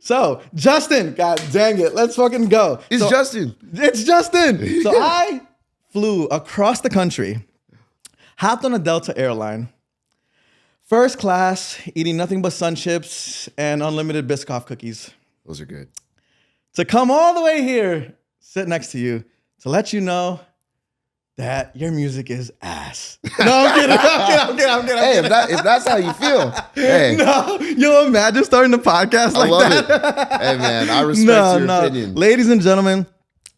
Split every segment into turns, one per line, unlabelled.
So, Justin, god dang it, let's fucking go.
It's Justin.
It's Justin. So I flew across the country, hopped on a Delta airline, first class, eating nothing but sun chips and unlimited Biscoff cookies.
Those are good.
To come all the way here, sit next to you, to let you know that your music is ass. No, I'm kidding. I'm kidding.
Hey, if that's how you feel, hey.
No, you imagine starting the podcast like that?
It. Hey, man, I respect your opinion.
Ladies and gentlemen,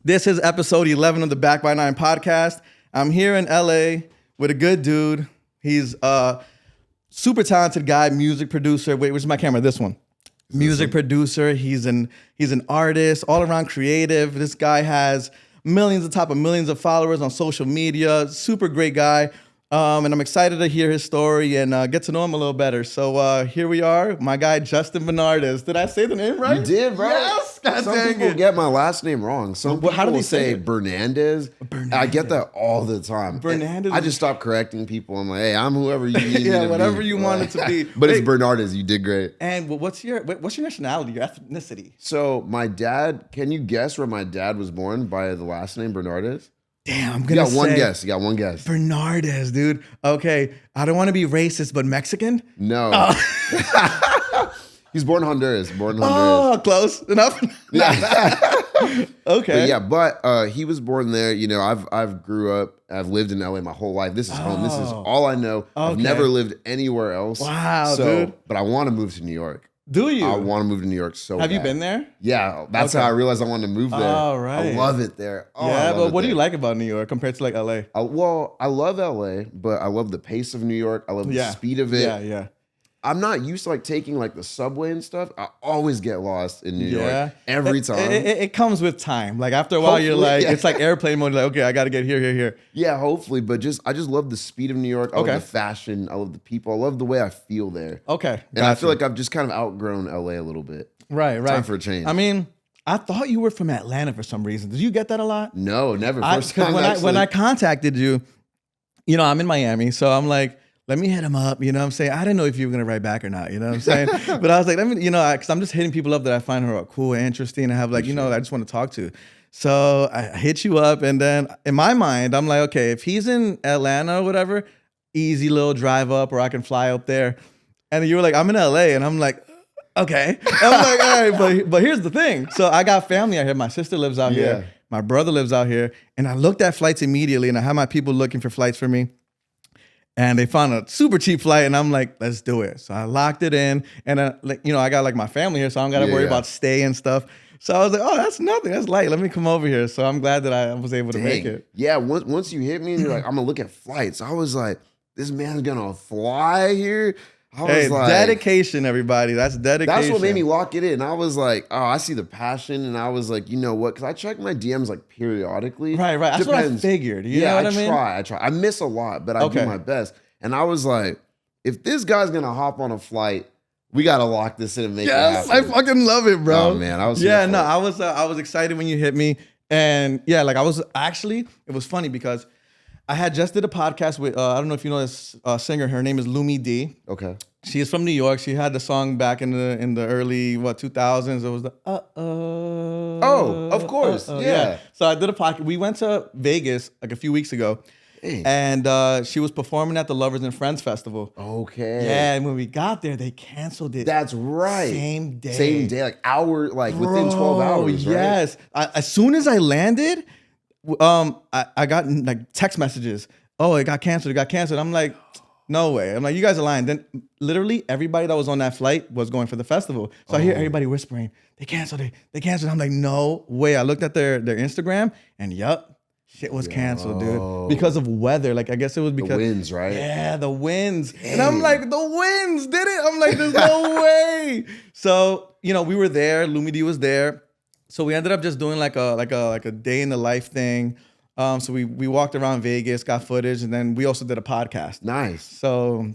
this is episode 11 of the Back by 9 podcast. I'm here in LA with a good dude. He's a super talented guy, music producer. Wait, where's my camera? This one. Music producer. He's an artist, all around creative. This guy has millions of followers on social media. Super great guy. And I'm excited to hear his story and get to know him a little better. So here we are, my guy, Justin Bernardez. Did I say the name right?
You did, bro.
Yes. God
Some
dang
people
it.
get my last name wrong. Some people
how do they say
Bernardez. I get that all the time.
Bernardez.
I just stop correcting people. I'm like, hey, I'm whoever you need me to
whatever
be.
you want it to be.
But it's Bernardez. You did great.
And what's your nationality, your ethnicity?
So my dad, can you guess where my dad was born by the last name Bernardez?
Damn, I'm gonna say.
You got one guess.
Bernardez, dude. Okay, I don't want to be racist, but Mexican?
No. He's born in Honduras.
Oh, close enough. Okay.
But he was born there. You know, I've grew up. I've lived in LA my whole life. This is home. This is all I know. I've never lived anywhere else.
Wow, dude.
But I want to move to New York.
Do you?
I want to move to New York so bad.
Have you been there?
Yeah, that's how I realized I wanted to move there.
All right.
I love it there. Oh,
yeah, but what do you like about New York compared to like LA?
I love LA, but I love the pace of New York. I love the speed of it.
Yeah.
I'm not used to like taking like the subway and stuff. I always get lost in New York every time.
It comes with time. Like after a while, you're like, it's like airplane mode. Like, okay, I got to get here.
Yeah, hopefully. But I just love the speed of New York. I love the fashion. I love the people. I love the way I feel there.
Okay.
And I feel like I've just kind of outgrown LA a little bit.
Right.
Time for a change.
I mean, I thought you were from Atlanta for some reason. Did you get that a lot?
No, never.
When I contacted you, you know, I'm in Miami. So I'm like, let me hit him up, you know what I'm saying? I didn't know if you were going to write back or not, you know what I'm saying? But I was like, because I'm just hitting people up that I find her cool and interesting and have like, I just want to talk to. So I hit you up and then in my mind, I'm like, okay, if he's in Atlanta or whatever, easy little drive up or I can fly up there. And you were like, I'm in LA. And I'm like, okay. And I'm like, all right, but here's the thing. So I got family out here. My sister lives out here. My brother lives out here. And I looked at flights immediately and I had my people looking for flights for me. And they found a super cheap flight, and I'm like, let's do it. So I locked it in, and I got like my family here, so I don't got to worry about stay and stuff. So I was like, oh, that's nothing. That's light. Let me come over here. So I'm glad that I was able to make it.
Yeah, once you hit me and you're like, I'm going to look at flights. I was like, this man's going to fly here? I was like,
dedication, everybody. That's dedication.
That's what made me lock it in. I was like, oh, I see the passion. And I was like, you know what? Because I check my DMs like periodically.
Right. That's what I figured. You know what I mean?
I try. I miss a lot, but I do my best. And I was like, if this guy's going to hop on a flight, we got to lock this in and make it happen.
I fucking love it, bro.
Oh, man. I was
I was excited when you hit me. And yeah, like it was funny because I had just did a podcast with, I don't know if you know this singer. Her name is Lumi D.
Okay.
She is from New York. She had the song back in the early 2000s. It was the
Oh, of course. Yeah.
So I did a podcast. We went to Vegas like a few weeks ago. Dang. And she was performing at the Lovers and Friends Festival.
Okay.
Yeah, and when we got there, they canceled it.
That's right.
Same day,
like within 12 hours. Right?
Yes. As soon as I landed, I got like text messages. Oh, it got canceled. I'm like, no way. I'm like, you guys are lying. Then literally everybody that was on that flight was going for the festival. So I hear everybody whispering, they canceled it. I'm like, no way. I looked at their Instagram and shit was canceled, dude. Because of weather. Like, I guess it was because...
The winds, right?
Yeah, the winds. Dang. And I'm like, the winds did it? I'm like, there's no way. So, we were there. Lumi D was there. So we ended up just doing like a day in the life thing. So we walked around Vegas, got footage, and then we also did a podcast.
Nice.
So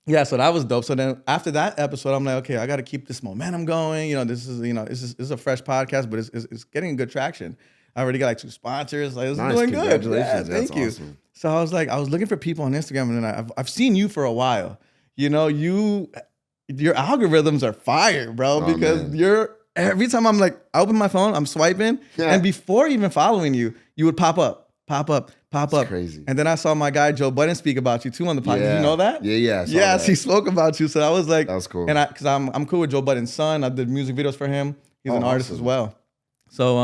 yeah, so that was dope. So then after that episode, I'm like, okay, I got to keep this momentum going. This is a fresh podcast, but it's getting good traction. I already got like 2 sponsors. Like, it's doing good.
Congratulations.
Yeah, thank you.
Awesome.
So I was looking for people on Instagram, and then I've seen you for a while. Your algorithms are fire, bro, because you're every time I'm like, I open my phone, I'm swiping, and before even following you, you would pop up. That's
crazy.
And then I saw my guy Joe Budden speak about you too on the podcast. Did you know that?
Yeah.
Yes, he spoke about you. So I was like,
that was cool.
And because I'm cool with Joe Budden's son. I did music videos for him. He's an artist as well. So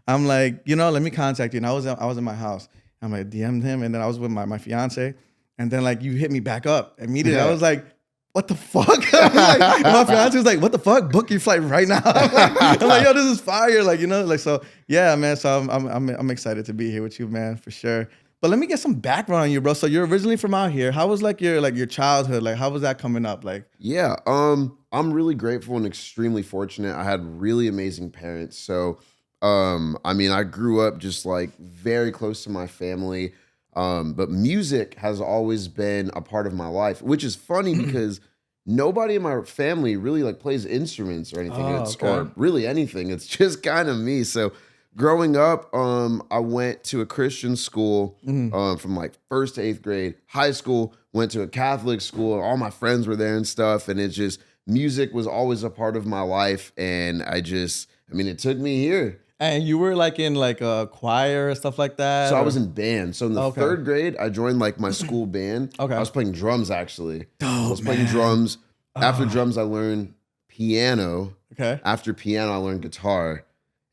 I'm like, let me contact you. And I was in my house. I'm like DM'd him, and then I was with my fiance, and then like you hit me back up immediately. I was like, what the fuck? And my fiance was like, what the fuck? Book your flight right now. I'm like, yo, this is fire. Like, so yeah, man. So I'm excited to be here with you, man, for sure. But let me get some background on you, bro. So you're originally from out here. How was like your childhood? Like, how was that coming up? Like,
yeah, I'm really grateful and extremely fortunate. I had really amazing parents. So, I mean, I grew up just like very close to my family. But music has always been a part of my life, which is funny because nobody in my family really like plays instruments or anything, or really anything. It's just kind of me. So growing up, I went to a Christian school from like 1st to 8th grade. High school, went to a Catholic school. All my friends were there and stuff. And it's just, music was always a part of my life. And it took me here.
And you were like in like a choir or stuff like that?
So I was in band. So in the 3rd grade, I joined like my school band. I was playing drums actually. I was playing drums. After drums, I learned piano. After piano, I learned guitar.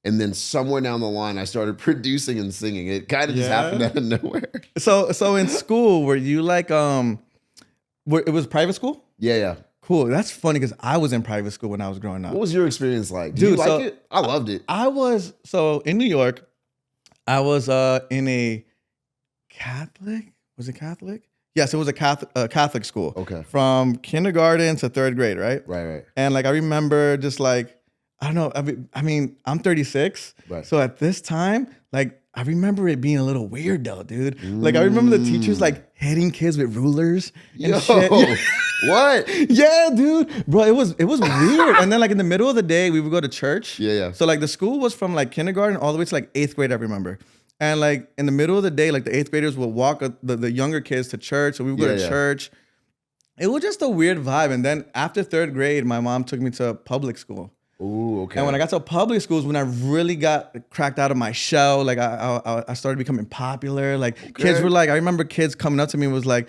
And then somewhere down the line, I started producing and singing. It kind of just happened out of nowhere.
So in school, were you like, it was private school?
Yeah.
Cool. That's funny because I was in private school when I was growing up.
What was your experience like? Did you like it? I loved it.
So in New York, I was in a Catholic. Was it Catholic? Yes, it was a Catholic school.
Okay.
From kindergarten to 3rd grade, right?
Right.
And like I remember just like, I don't know. I mean, I'm 36. Right. So at this time, like I remember it being a little weird though, dude. Like I remember the teachers like hitting kids with rulers and shit.
What?
Yeah, dude. Bro, it was weird. And then like in the middle of the day, we would go to church.
Yeah.
So like the school was from like kindergarten all the way to like 8th grade, I remember. And like in the middle of the day, like the 8th graders would walk the younger kids to church. So we would go to church. It was just a weird vibe. And then after 3rd grade, my mom took me to public school.
Ooh, okay.
And when I got to public schools, when I really got cracked out of my shell, like I started becoming popular. Like kids were like, I remember kids coming up to me and was like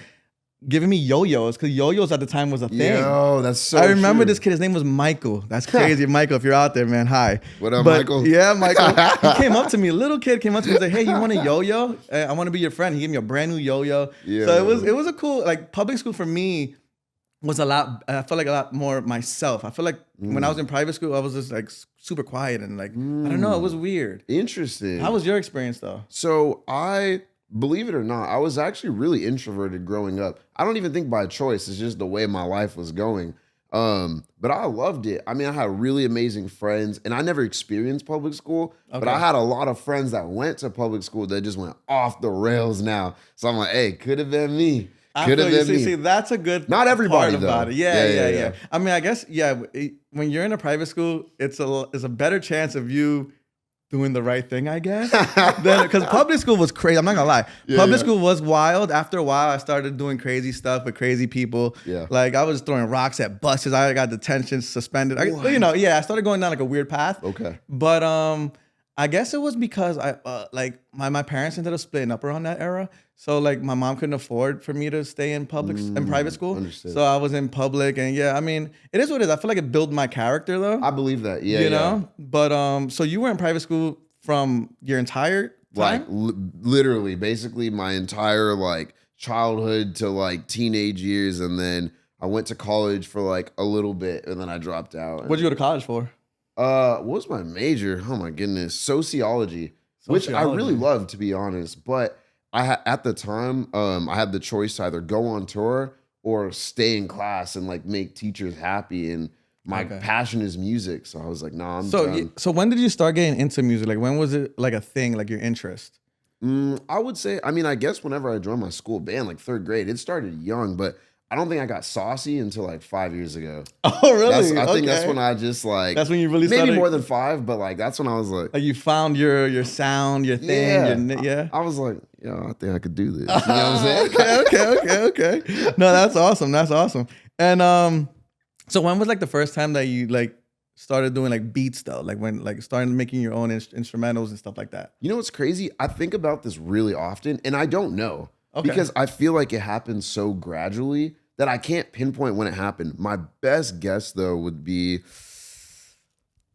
giving me yo-yos because yo-yos at the time was a thing.
Yo, that's so
I remember
true.
This kid, his name was Michael. That's crazy. Michael, if you're out there, man, hi.
What up, Michael?
Yeah, Michael. He came up to me, a little kid came up to me and said, hey, you want a yo-yo? I want to be your friend. He gave me a brand new yo-yo. Yeah. So it was a cool, like public school for me was a lot, I felt like a lot more myself. I feel like when I was in private school, I was just like super quiet and like, I don't know, it was weird.
Interesting.
How was your experience though?
So believe it or not, I was actually really introverted growing up. I don't even think by choice. It's just the way my life was going. But I loved it. I mean, I had really amazing friends and I never experienced public school, but I had a lot of friends that went to public school that just went off the rails now. So I'm like, hey, could have been me. Could have been me.
See, that's a good
not everybody
part
though.
About it. Yeah. I mean, I guess, when you're in a private school, it's a better chance of you doing the right thing, I guess. Because public school was crazy. I'm not gonna lie. Public school was wild. After a while, I started doing crazy stuff with crazy people. Yeah. Like I was throwing rocks at buses. I got detention, suspended. I started going down like a weird path. Okay. But I guess it was because my parents ended up splitting up around that era. So like my mom couldn't afford for me to stay in private school. Understood. So I was in public and I mean, it is what it is. I feel like it built my character though.
I believe that. Yeah.
You know? But so you were in private school from your entire time?
Like literally, basically my entire like childhood to like teenage years, and then I went to college for like a little bit and then I dropped out.
What'd you go to college for?
What was my major? Oh my goodness. Sociology. Which I really loved, to be honest. But at the time, I had the choice to either go on tour or stay in class and like make teachers happy. And my passion is music. So I was like, nah, I'm done.
So when did you start getting into music? Like when was it like a thing, like your interest?
I would say, I guess whenever I joined my school band, like 3rd grade, it started young, but I don't think I got saucy until like 5 years ago.
Oh, really?
I think that's when I just like...
That's when you really started...
Maybe more than 5, but like that's when I was like...
Like you found your sound, your thing,
I was like, I think I could do this. You know what I'm saying?
Okay. No, that's awesome. And so when was like the first time that you like started doing like beats though? Like when like starting making your own instrumentals and stuff like that.
You know what's crazy? I think about this really often, and I don't know
Okay.
because I feel like it happened so gradually that I can't pinpoint when it happened. My best guess though would be,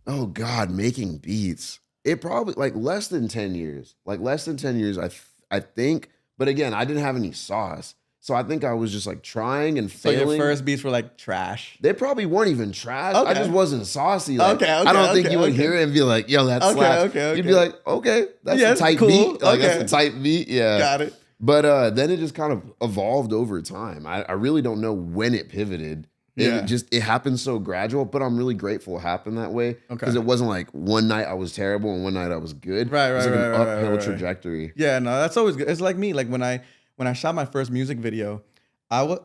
oh God, making beats. It probably like less than 10 years. Like less than 10 years, I think. But again, I didn't have any sauce. So I think I was just like trying and
So
failing.
your first beats were like trash.
They probably weren't even trash.
Okay.
I just wasn't saucy. Like,
Okay,
I don't think
okay,
you would
okay.
hear it and be like, yo, that slaps. You'd be like, okay, that's
Yeah,
a tight
cool.
beat. Like,
Okay.
that's a tight beat. Yeah.
Got it.
But then it just kind of evolved over time. I really don't know when it pivoted.
Yeah.
It happened so gradual, but I'm really grateful it happened that way.
Okay.
Because it wasn't like one night I was terrible and one night I was good.
Right,
It was like
right,
an
right,
uphill
right.
trajectory.
Yeah, no, that's always good. It's like me. Like when I shot my first music video,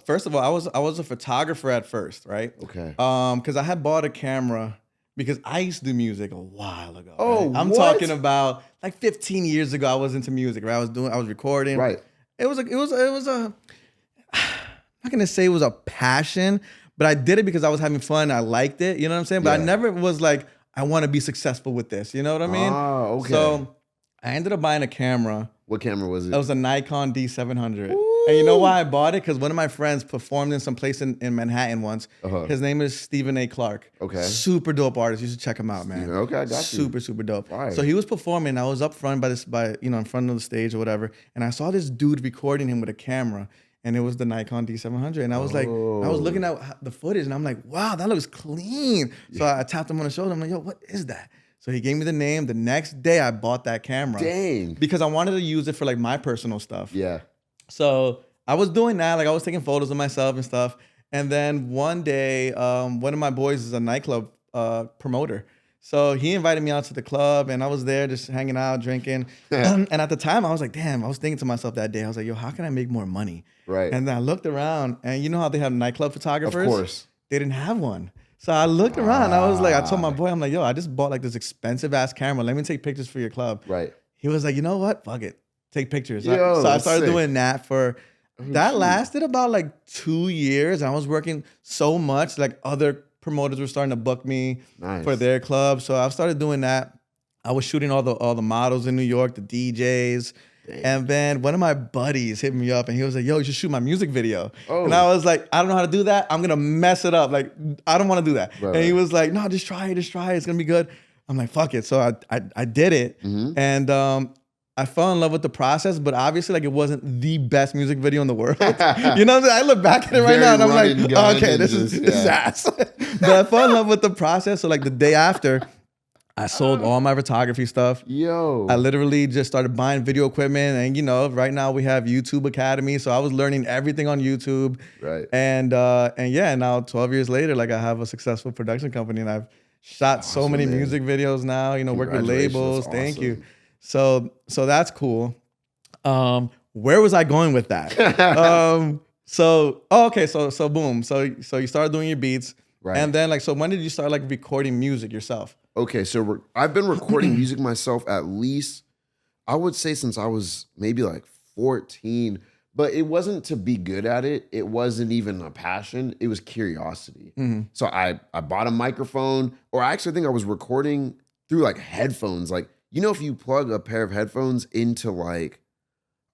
first of all, I was a photographer at first, right?
Okay.
Because I had bought a camera because I used to do music a while ago.
Oh,
right? I'm
what?
talking about like 15 years ago. I was into music, right? I was recording.
Right.
It was a I'm not gonna say it was a passion, but I did it because I was having fun. I liked it. You know what I'm saying? But I
Yeah.
never was like, I want to be successful with this. You know what I mean?
Oh, okay.
So I ended up buying a camera.
What camera was it?
It was a Nikon D700. And you know why I bought it? Because one of my friends performed in some place in Manhattan once.
Uh-huh.
His name is Stephen A. Clark.
Okay.
Super dope artist. You should check him out, man.
Okay, I got you.
Super, super dope.
Fire.
So he was performing. I was up front in front of the stage or whatever. And I saw this dude recording him with a camera. And it was the Nikon D700. And I was like, I was looking at the footage and I'm like, wow, that looks clean. So I tapped him on the shoulder. I'm like, yo, what is that? So he gave me the name. The next day I bought that camera.
Dang.
Because I wanted to use it for like my personal stuff.
Yeah.
So I was doing that, like I was taking photos of myself and stuff. And then one day, one of my boys is a nightclub promoter. So he invited me out to the club and I was there just hanging out, drinking. And at the time I was like, damn, I was thinking to myself that day, I was like, yo, how can I make more money?
Right.
And then I looked around and you know how they have nightclub photographers?
Of course.
They didn't have one. So I looked around, I was like, I told my boy, I'm like, yo, I just bought like this expensive ass camera. Let me take pictures for your club.
Right.
He was like, you know what? Fuck it. Take pictures.
Yo,
So I
that's
started
sick.
doing that for, that
shoot.
lasted about like 2 years. I was working so much, like other promoters were starting to book me
Nice.
for their club. So I started doing that. I was shooting all the models in New York, the DJs.
Dang.
And then one of my buddies hit me up and he was like, yo, you should shoot my music video.
Oh.
And I was like, I don't know how to do that. I'm going to mess it up. Like, I don't want to do that.
Right,
and he
right.
was like, no, just try it. It's going to be good. I'm like, fuck it. So I did it.
Mm-hmm.
And I fell in love with the process, but obviously like it wasn't the best music video in the world. You know what I'm saying? I look back at it right
Very
now and I'm
run and
like,
gun
okay,
and
this is
just- yeah.
ass. But I fell in love with the process. So like the day after, I sold all my photography stuff.
Yo.
I literally just started buying video equipment, and you know, right now we have YouTube Academy, so I was learning everything on YouTube.
Right.
And yeah, now 12 years later, like I have a successful production company, and I've shot so
Awesome,
many
man.
music videos now. You know, work with
Congratulations,
labels.
that's
Thank you.
awesome.
So that's cool. Where was I going with that? Okay, so boom. So you started doing your beats,
Right.
and then like, so when did you start like recording music yourself?
Okay, so I've been recording music myself at least, I would say since I was maybe like 14, but it wasn't to be good at it. It wasn't even a passion. It was curiosity.
Mm-hmm.
So I bought a microphone, or I actually think I was recording through like headphones. Like, you know, if you plug a pair of headphones into like,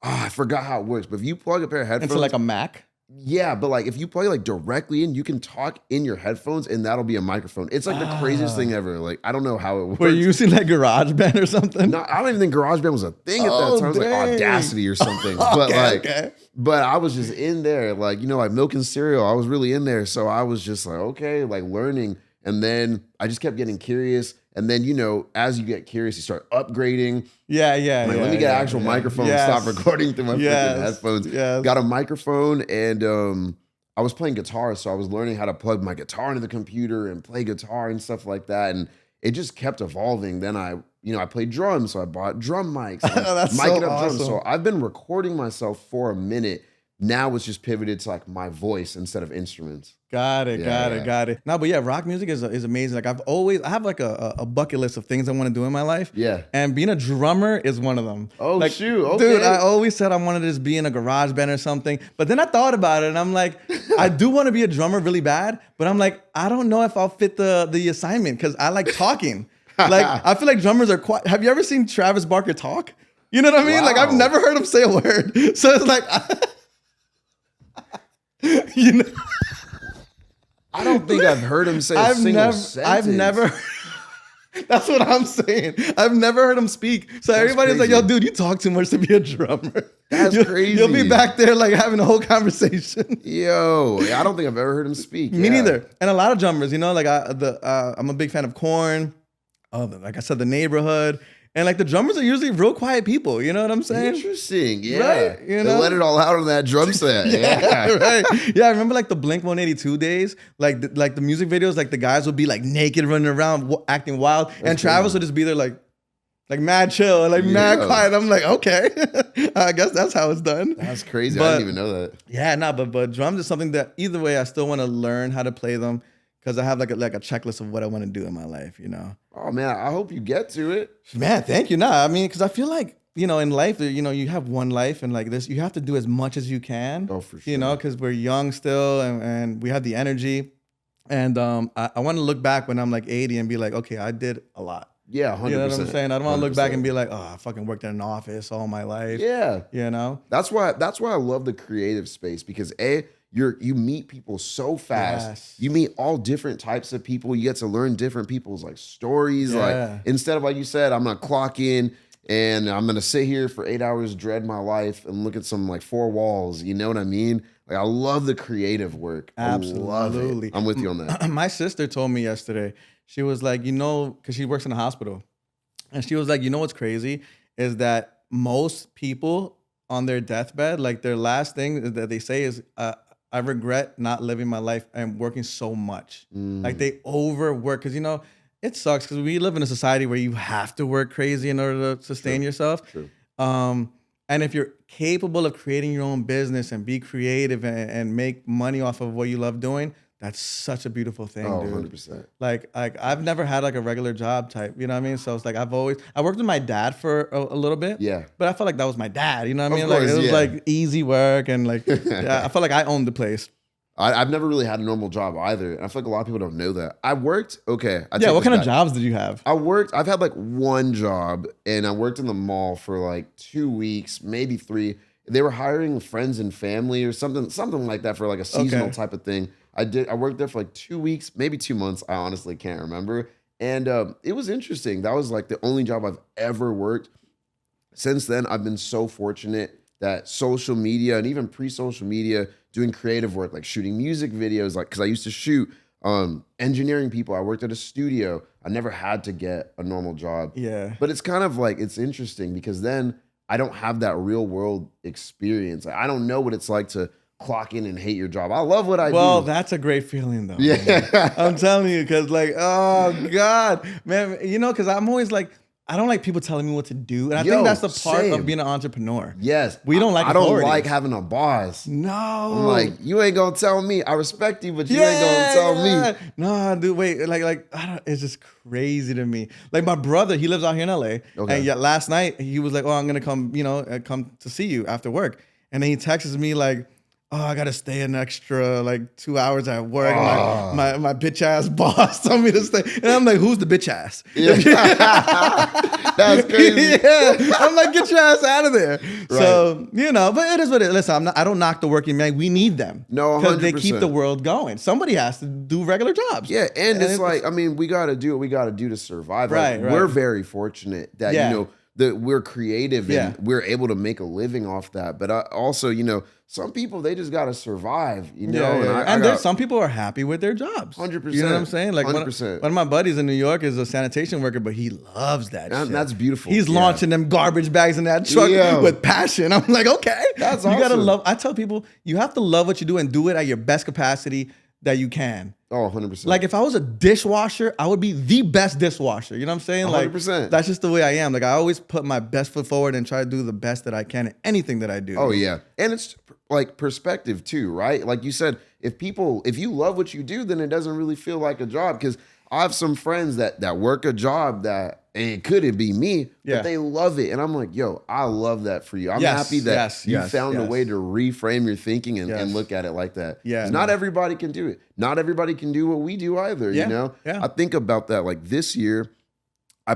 I forgot how it works, but if you plug a pair of headphones
Into like a Mac?
yeah, but like if you plug like directly in, you can talk in your headphones and that'll be a microphone. It's like the craziest thing ever. Like, I don't know how it works.
Were you using like GarageBand or something?
No, I don't even think GarageBand was a thing at
Oh,
that time. It was like
dang.
Audacity or something. But
Okay.
but I was just in there, like, you know, like milk and cereal. I was really in there. So I was just like, okay, like learning. And then I just kept getting curious. And then, you know, as you get curious, you start upgrading.
Yeah.
Like, let me get an actual microphone and stop recording through my freaking headphones.
Yes.
Got a microphone and I was playing guitar, so I was learning how to plug my guitar into the computer and play guitar and stuff like that. And it just kept evolving. Then I played drums, so I bought drum mics. And
That's
micing
so
up drums.
awesome.
So I've been recording myself for a minute. now it's just pivoted to like my voice instead of instruments.
Got it. No, but yeah, rock music is amazing. Like I have like a bucket list of things I want to do in my life.
Yeah.
And being a drummer is one of them.
Oh,
like,
shoot. Okay.
Dude, I always said I wanted to just be in a garage band or something. But then I thought about it and I'm like, I do want to be a drummer really bad, but I'm like, I don't know if I'll fit the assignment because I like talking. Like, I feel like drummers are quiet. Have you ever seen Travis Barker talk? You know what I mean?
Wow.
Like, I've never heard him say a word. So it's like, you know.
I don't think I've heard him say a single sentence.
I've never. That's what I'm saying. I've never heard him speak. So everybody's like, yo, dude, you talk too much to be a drummer.
That's crazy.
You'll be back there like having a whole conversation.
Yo, I don't think I've ever heard him speak.
Me neither. And a lot of drummers, you know, like I'm a big fan of Korn. Like I said, The Neighborhood. And like the drummers are usually real quiet people, you know what I'm saying?
Interesting, yeah.
Right, you know?
They let it all out on that drum set.
Yeah, right. Yeah, I remember like the Blink 182 days, like the music videos, like the guys would be like naked running around, acting wild, and Travis would just be there like mad chill, like mad quiet. I'm like, okay, I guess that's how it's done.
That's crazy.
But,
I didn't even know that.
Yeah, but drums is something that either way I still want to learn how to play them. Because I have like a checklist of what I want to do in my life, you know.
Oh man, I hope you get to it.
Man, thank you. Nah, I mean, because I feel like, you know, in life, you know, you have one life and like this, you have to do as much as you can.
Oh, for sure.
You know, because we're young still and we have the energy. And I want to look back when I'm like 80 and be like, okay, I did a lot.
Yeah, 100%.
You know what I'm saying? I don't want to look
100%.
back and be like, oh, I fucking worked in an office all my life.
Yeah.
You know?
That's why I love the creative space because you meet people so fast.
Yes.
You meet all different types of people. You get to learn different people's like stories.
Yeah.
Like instead of like you said, I'm gonna clock in and I'm gonna sit here for 8 hours, dread my life, and look at some like four walls. You know what I mean? Like I love the creative work.
Absolutely.
I love it. I'm with you on that.
My sister told me yesterday, she was like, you know, because she works in a hospital. And she was like, you know what's crazy is that most people on their deathbed, like their last thing that they say is, I regret not living my life and working so much. Like they overwork because, you know, it sucks because we live in a society where you have to work crazy in order to sustain yourself.
True.
And if you're capable of creating your own business and be creative and make money off of what you love doing, that's such a beautiful thing, dude.
100%.
Like I've never had like a regular job type, you know what I mean? So it's like I worked with my dad for a little bit.
Yeah.
But I felt like that was my dad, you know what I mean?
Of
Like
course,
it was
yeah.
like easy work and like yeah, I felt like I owned the place.
I've never really had a normal job either. And I feel like a lot of people don't know that. I worked, okay.
Yeah, what kind of jobs did you have?
I've had like one job and I worked in the mall for like 2 weeks, maybe 3. They were hiring friends and family or something like that for like a seasonal type of thing. I worked there for like 2 weeks, maybe 2 months. I honestly can't remember. And it was interesting. That was like the only job I've ever worked. Since then, I've been so fortunate that social media and even pre-social media, doing creative work, like shooting music videos, like, because I used to shoot, engineering people. I worked at a studio. I never had to get a normal job.
Yeah.
But it's kind of like, it's interesting because then I don't have that real world experience. I don't know what it's like to clock in and hate your job. I love what I do.
Well, that's a great feeling though.
Yeah.
I'm telling you, because like, oh God, man, you know, because I'm always like, I don't like people telling me what to do. And I think that's the part of being an entrepreneur.
Yes.
We don't like
I don't
authority.
like having a boss.
No.
I'm like, you ain't gonna tell me. I respect you, but you ain't gonna tell me.
No, dude, wait. Like it's just crazy to me. Like my brother, he lives out here in LA.
Okay.
And yet last night he was like, oh, I'm gonna come, come to see you after work. And then he texts me like, oh, I gotta stay an extra like 2 hours at work.
Oh.
My bitch ass boss told me to stay. And I'm like, who's the bitch ass?
Yeah. That's crazy.
Yeah. I'm like, get your ass out of there. Right. So, but it is what it is. Listen, I don't knock the working man. We need them.
No, 100%.
Because they keep the world going. Somebody has to do regular jobs.
Yeah, and it's like, I mean, we gotta do what we gotta do to survive.
Right,
like,
right.
We're very fortunate that, that we're creative and we're able to make a living off that. But also, some people, they just got to survive,
And there's some people are happy with their jobs.
100%.
You know what I'm saying? Like
100%.
One of my buddies in New York is a sanitation worker, but he loves that shit.
That's beautiful.
He's launching them garbage bags in that truck with passion. I'm like, okay.
That's
You
awesome.
gotta love, I tell people, you have to love what you do and do it at your best capacity that you can.
Oh, 100%.
Like if I was a dishwasher, I would be the best dishwasher. You know what I'm saying? Like
100%.
that's just the way I am. Like I always put my best foot forward and try to do the best that I can in anything that I do.
Oh yeah. And it's like perspective too, right? Like you said, if you love what you do, then it doesn't really feel like a job. Because I have some friends that work a job that, and it couldn't be me, but they love it. And I'm like, yo, I love that for you. I'm happy that you found a way to reframe your thinking and look at it like that.
Yeah.
Not everybody can do it. Not everybody can do what we do either, you know?
Yeah.
I think about that. Like this year, I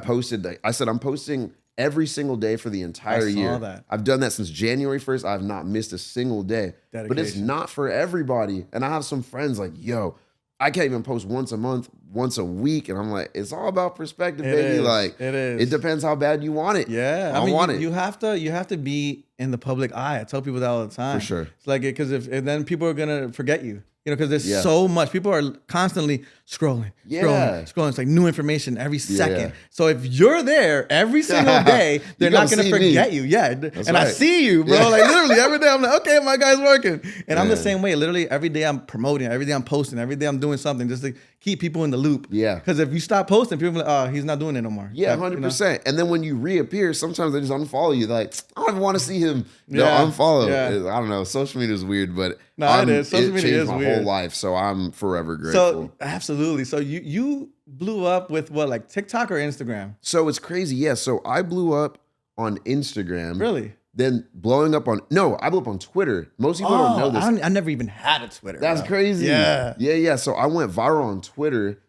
said I'm posting every single day for the entire year.
That.
I've done that since January 1st. I've not missed a single day.
Dedication.
But it's not for everybody. And I have some friends like, yo, I can't even post once a month, once a week. And I'm like, it's all about perspective, baby. Like it depends how bad you want it.
Yeah.
I mean, want it.
You have to be in the public eye. I tell people that all the time.
For sure.
It's like, because if then people are going to forget you. You know, because there's so much. People are constantly scrolling. It's like new information every second.
Yeah.
So if you're there every single day, they're not going to forget you. Yeah.
That's
and
right.
I see you, bro. Like literally every day I'm like, okay, my guy's working. And I'm the same way. Literally every day I'm promoting, every day I'm posting, every day I'm doing something just to keep people in the loop.
Yeah.
Because if you stop posting, people are like, oh, he's not doing it no more.
Yeah, 100%. And then when you reappear, sometimes they just unfollow you. Like, I don't even want to see him. Unfollow.
Yeah.
I don't know. Social media is weird, but
it is. Social media
changed
is
my
weird.
whole life. So I'm forever grateful.
So absolutely. So you blew up with what, like TikTok or Instagram?
So it's crazy. Yeah. So I blew up on Instagram.
Really?
Then blowing up I blew up on Twitter. Most people don't know this.
I never even had a Twitter.
That's crazy. Yeah. So I went viral on Twitter.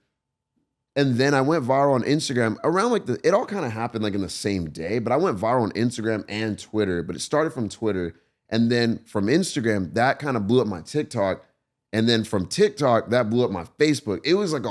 And then I went viral on Instagram around it all kind of happened like in the same day, but I went viral on Instagram and Twitter, but it started from Twitter. And then from Instagram, that kind of blew up my TikTok. And then from TikTok, that blew up my Facebook. It was like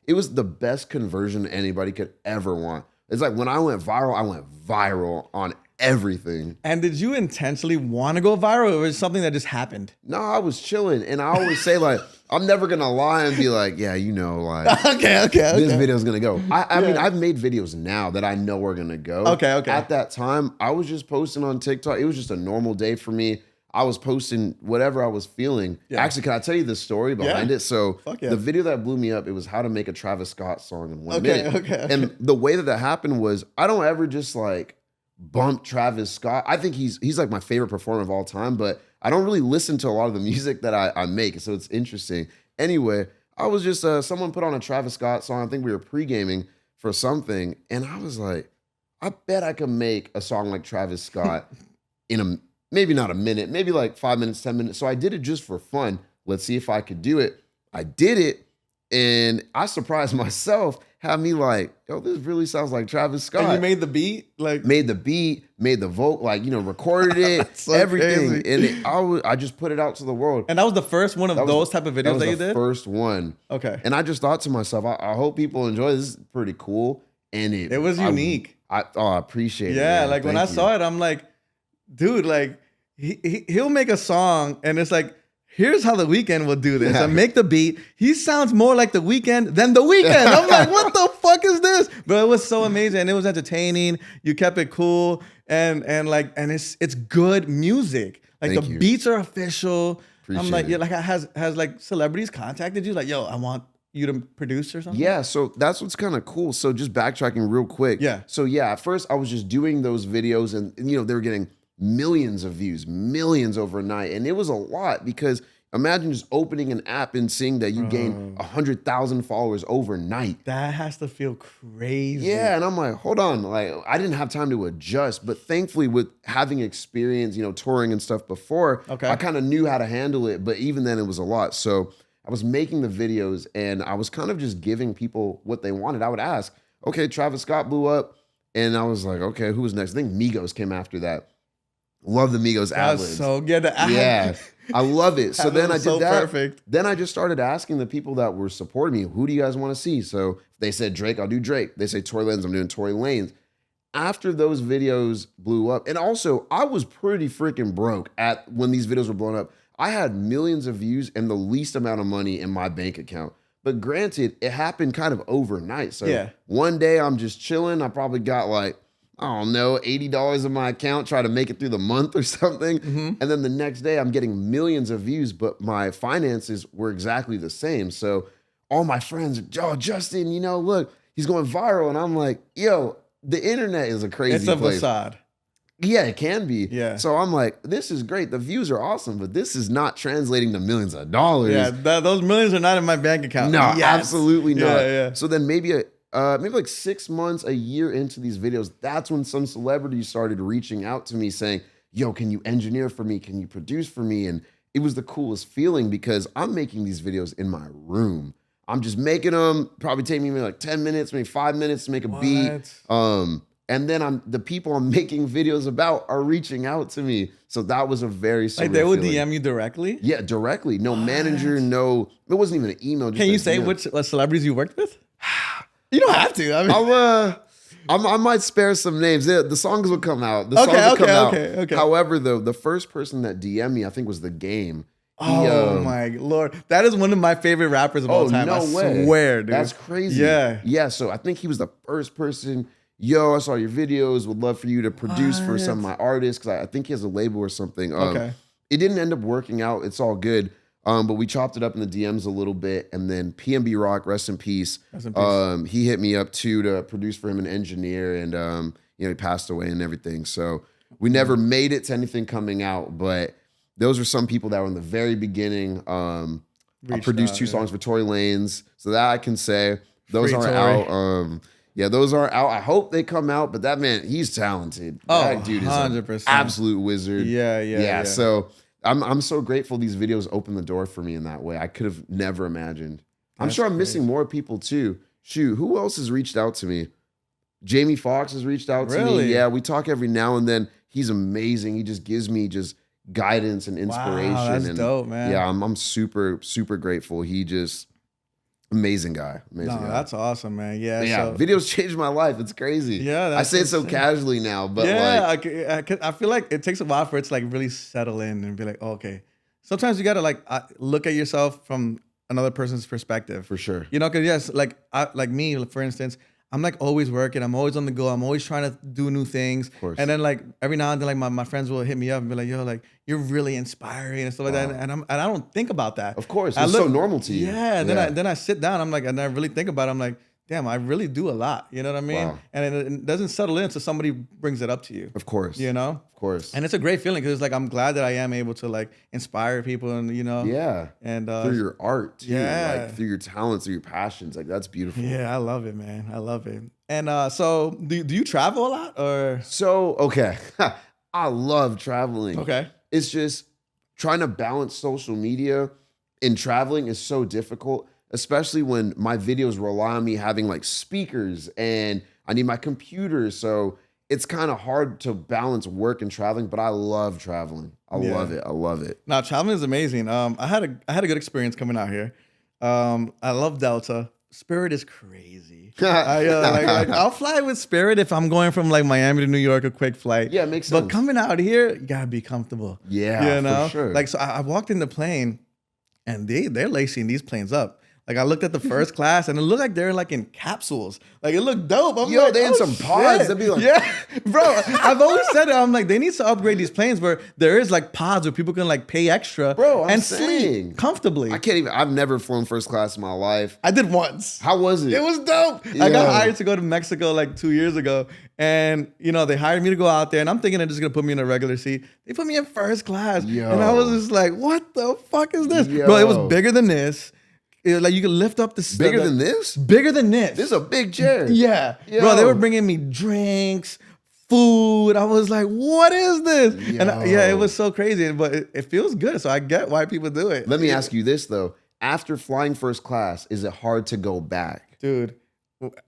it was the best conversion anybody could ever want. It's like when I went viral on everything.
And did you intentionally want to go viral, or was it something that just happened?
No, I was chilling. And I always say like, I'm never going to lie and be like, yeah, like
okay.
This video's going to go. I mean, I've made videos now that I know are going to go.
Okay.
At that time, I was just posting on TikTok. It was just a normal day for me. I was posting whatever I was feeling. Yeah. Actually, can I tell you the story behind it? So the video that blew me up, it was how to make a Travis Scott song in 1 minute.
Okay.
And the way that happened was I don't ever just like bump Travis Scott. I think he's like my favorite performer of all time, but I don't really listen to a lot of the music that I make. So it's interesting. Anyway, I was just, someone put on a Travis Scott song. I think we were pre-gaming for something. And I was like, I bet I could make a song like Travis Scott in maybe not a minute, maybe like 5 minutes, 10 minutes. So I did it just for fun. Let's see if I could do it. I did it. And I surprised myself, had me like, yo, this really sounds like Travis Scott.
And you made the beat?
Made the beat, made the vocal, recorded it, so everything. Crazy. And I just put it out to the world.
And that was the first one of those type of videos that you did?
That was the first one.
Okay.
And I just thought to myself, I hope people enjoy this. This is pretty cool. And it
was unique.
I appreciate it.
Yeah,
man.
like when I saw it, I'm like, dude, like he'll make a song and it's like, here's how The Weeknd will do this. I make the beat. He sounds more like The Weeknd than The Weeknd. I'm like, what the fuck is this? But it was so amazing and it was entertaining. You kept it cool and it's good music. Like the beats are official.
Appreciate
I'm like,
it.
yeah, like has like celebrities contacted you? Like, yo, I want you to produce or something?
Yeah, so that's what's kind of cool. So just backtracking real quick.
Yeah.
So yeah, at first I was just doing those videos and they were getting millions of views, millions overnight. And it was a lot because imagine just opening an app and seeing that you gain 100,000 followers overnight.
That has to feel crazy.
Yeah, and I'm like, hold on. Like, I didn't have time to adjust. But thankfully, with having experience, touring and stuff before, I kind of knew how to handle it. But even then, it was a lot. So I was making the videos and I was kind of just giving people what they wanted. I would ask, okay, Travis Scott blew up. And I was like, okay, who was next? I think Migos came after that. Love the Migos Adlibs.
That's so good.
Yeah, I love it. So then I did that.
Perfect.
Then I just started asking the people that were supporting me, who do you guys want to see? So if they said Drake, I'll do Drake. They say Tory Lanez, I'm doing Tory Lanez. After those videos blew up, and also I was pretty freaking broke when these videos were blowing up. I had millions of views and the least amount of money in my bank account. But granted, it happened kind of overnight. So one day I'm just chilling. I probably got like, I don't know, $80 in my account, try to make it through the month or something. And then the next day I'm getting millions of views, but my finances were exactly the same. So all my friends, oh, Justin, you know, look, he's going viral. And I'm like, yo, the internet is a crazy
It's a
place.
facade.
Yeah, it can be.
Yeah.
So I'm like, this is great. The views are awesome, but this is not translating to millions of dollars.
Yeah, those millions are not in my bank account.
No,
Yes.
absolutely not.
Yeah.
So then maybe like 6 months, a year into these videos, that's when some celebrities started reaching out to me saying, yo, can you engineer for me? Can you produce for me? And it was the coolest feeling because I'm making these videos in my room. I'm just making them, probably taking me like 10 minutes, maybe 5 minutes to make a beat. And then the people I'm making videos about are reaching out to me. So that was a very surreal
Like they would
feeling.
DM you directly?
Yeah, directly. No manager, no, it wasn't even an email. Just
Can you
a
say
DM.
which celebrities you worked with? You don't have to. I mean,
I might spare some names. The songs will come out. The songs will come out.
Okay.
However, though, the first person that DM'd me, I think, was The Game.
Oh my Lord. That is one of my favorite rappers of all time.
No
I
way.
swear, dude.
That's crazy.
Yeah.
Yeah, so I think he was the first person. Yo, I saw your videos. Would love for you to produce for some of my artists because I think he has a label or something.
Okay.
It didn't end up working out. It's all good. But we chopped it up in the DMs a little bit. And then PNB Rock, rest in peace.
Rest in peace.
He hit me up too to produce for him and engineer. And, you know, he passed away and everything. So we never made it to anything coming out. But those were some people that were in the very beginning. I produced 2 songs for Tory Lanez. So that I can say. Those
Free
aren't
Tory.
out. Yeah, those aren't out. I hope they come out. But that man, he's talented.
Oh,
That dude is an
100%.
absolute wizard.
Yeah.
So I'm so grateful these videos opened the door for me in that way. I could have never imagined. I'm
That's
sure I'm
crazy.
missing more people too. Shoot, who else has reached out to me? Jamie Foxx has reached out to me.
Really?
Yeah, we talk every now and then. He's amazing. He just gives me just guidance and inspiration.
Wow, that's
and
dope, man.
Yeah, I'm super, super grateful. He just amazing guy. Amazing
No,
guy.
that's awesome, man. Yeah.
Yeah,
So,
videos changed my life. It's crazy.
Yeah,
I
that's
say it so
insane.
casually now, but
yeah,
like,
I feel like it takes a while for it to like really settle in and be like, oh, okay. Sometimes you gotta like look at yourself from another person's perspective.
for sure.
You know, because yes, like me, for instance, I'm like always working. I'm always on the go. I'm always trying to do new things. Of
course.
And then like every now and then, like my friends will hit me up and be like, "Yo, like you're really inspiring and stuff like that." And I don't think about that.
Of course,
I
it's so normal to you.
Yeah. And then I sit down. I'm like, and I really think about it. I'm like, damn, I really do a lot. You know what I mean?
Wow.
And it doesn't settle in until somebody brings it up to you.
Of course.
You know?
Of course.
And it's a great feeling because it's like I'm glad that I am able to like inspire people and you know.
Yeah.
And
Through your art too.
yeah.
Like through your talents, through your passions. Like that's beautiful.
Yeah, I love it, man. I love it. And so do you travel a lot or?
So, okay. I love traveling.
Okay.
It's just trying to balance social media and traveling is so difficult, especially when my videos rely on me having like speakers and I need my computer. So it's kind of hard to balance work and traveling, but I love traveling. I love it. I love it.
Now traveling is amazing. I had a good experience coming out here. I love Delta. Spirit is crazy. I'll fly with Spirit if I'm going from like Miami to New York, a quick flight.
Yeah, it makes sense.
But coming out here, you gotta be comfortable.
Yeah,
you know,
for sure.
Like so, I walked in the plane, and they're lacing these planes up. Like I looked at the first class, and it looked like they're like in capsules. Like it looked dope. I'm
Yo,
like,
they in
oh,
some pods.
shit.
They'd be like,
Yeah, bro. I've always said it. I'm like, they need to upgrade these planes where there is like pods where people can like pay extra,
Bro, I'm
and
saying.
sleep comfortably.
I can't even, I've never flown first class in my life.
I did once.
How was it?
It was dope. I
Yeah.
got hired to go to Mexico like 2 years ago. And, you know, they hired me to go out there. And I'm thinking they're just going to put me in a regular seat. They put me in first class.
Yo.
And I was just like, what the fuck is this? Bro, it was
Yo.
bigger than this. It was like you could lift up the...
Bigger than this?
Bigger than this.
This is a big chair.
Yeah.
Yo.
Bro, they were bringing me drinks, food. I was like, what is this? And yeah, it was so crazy. But it feels good. So I get why people do it.
Let me ask you this though. After flying first class, is it hard to go back?
Dude.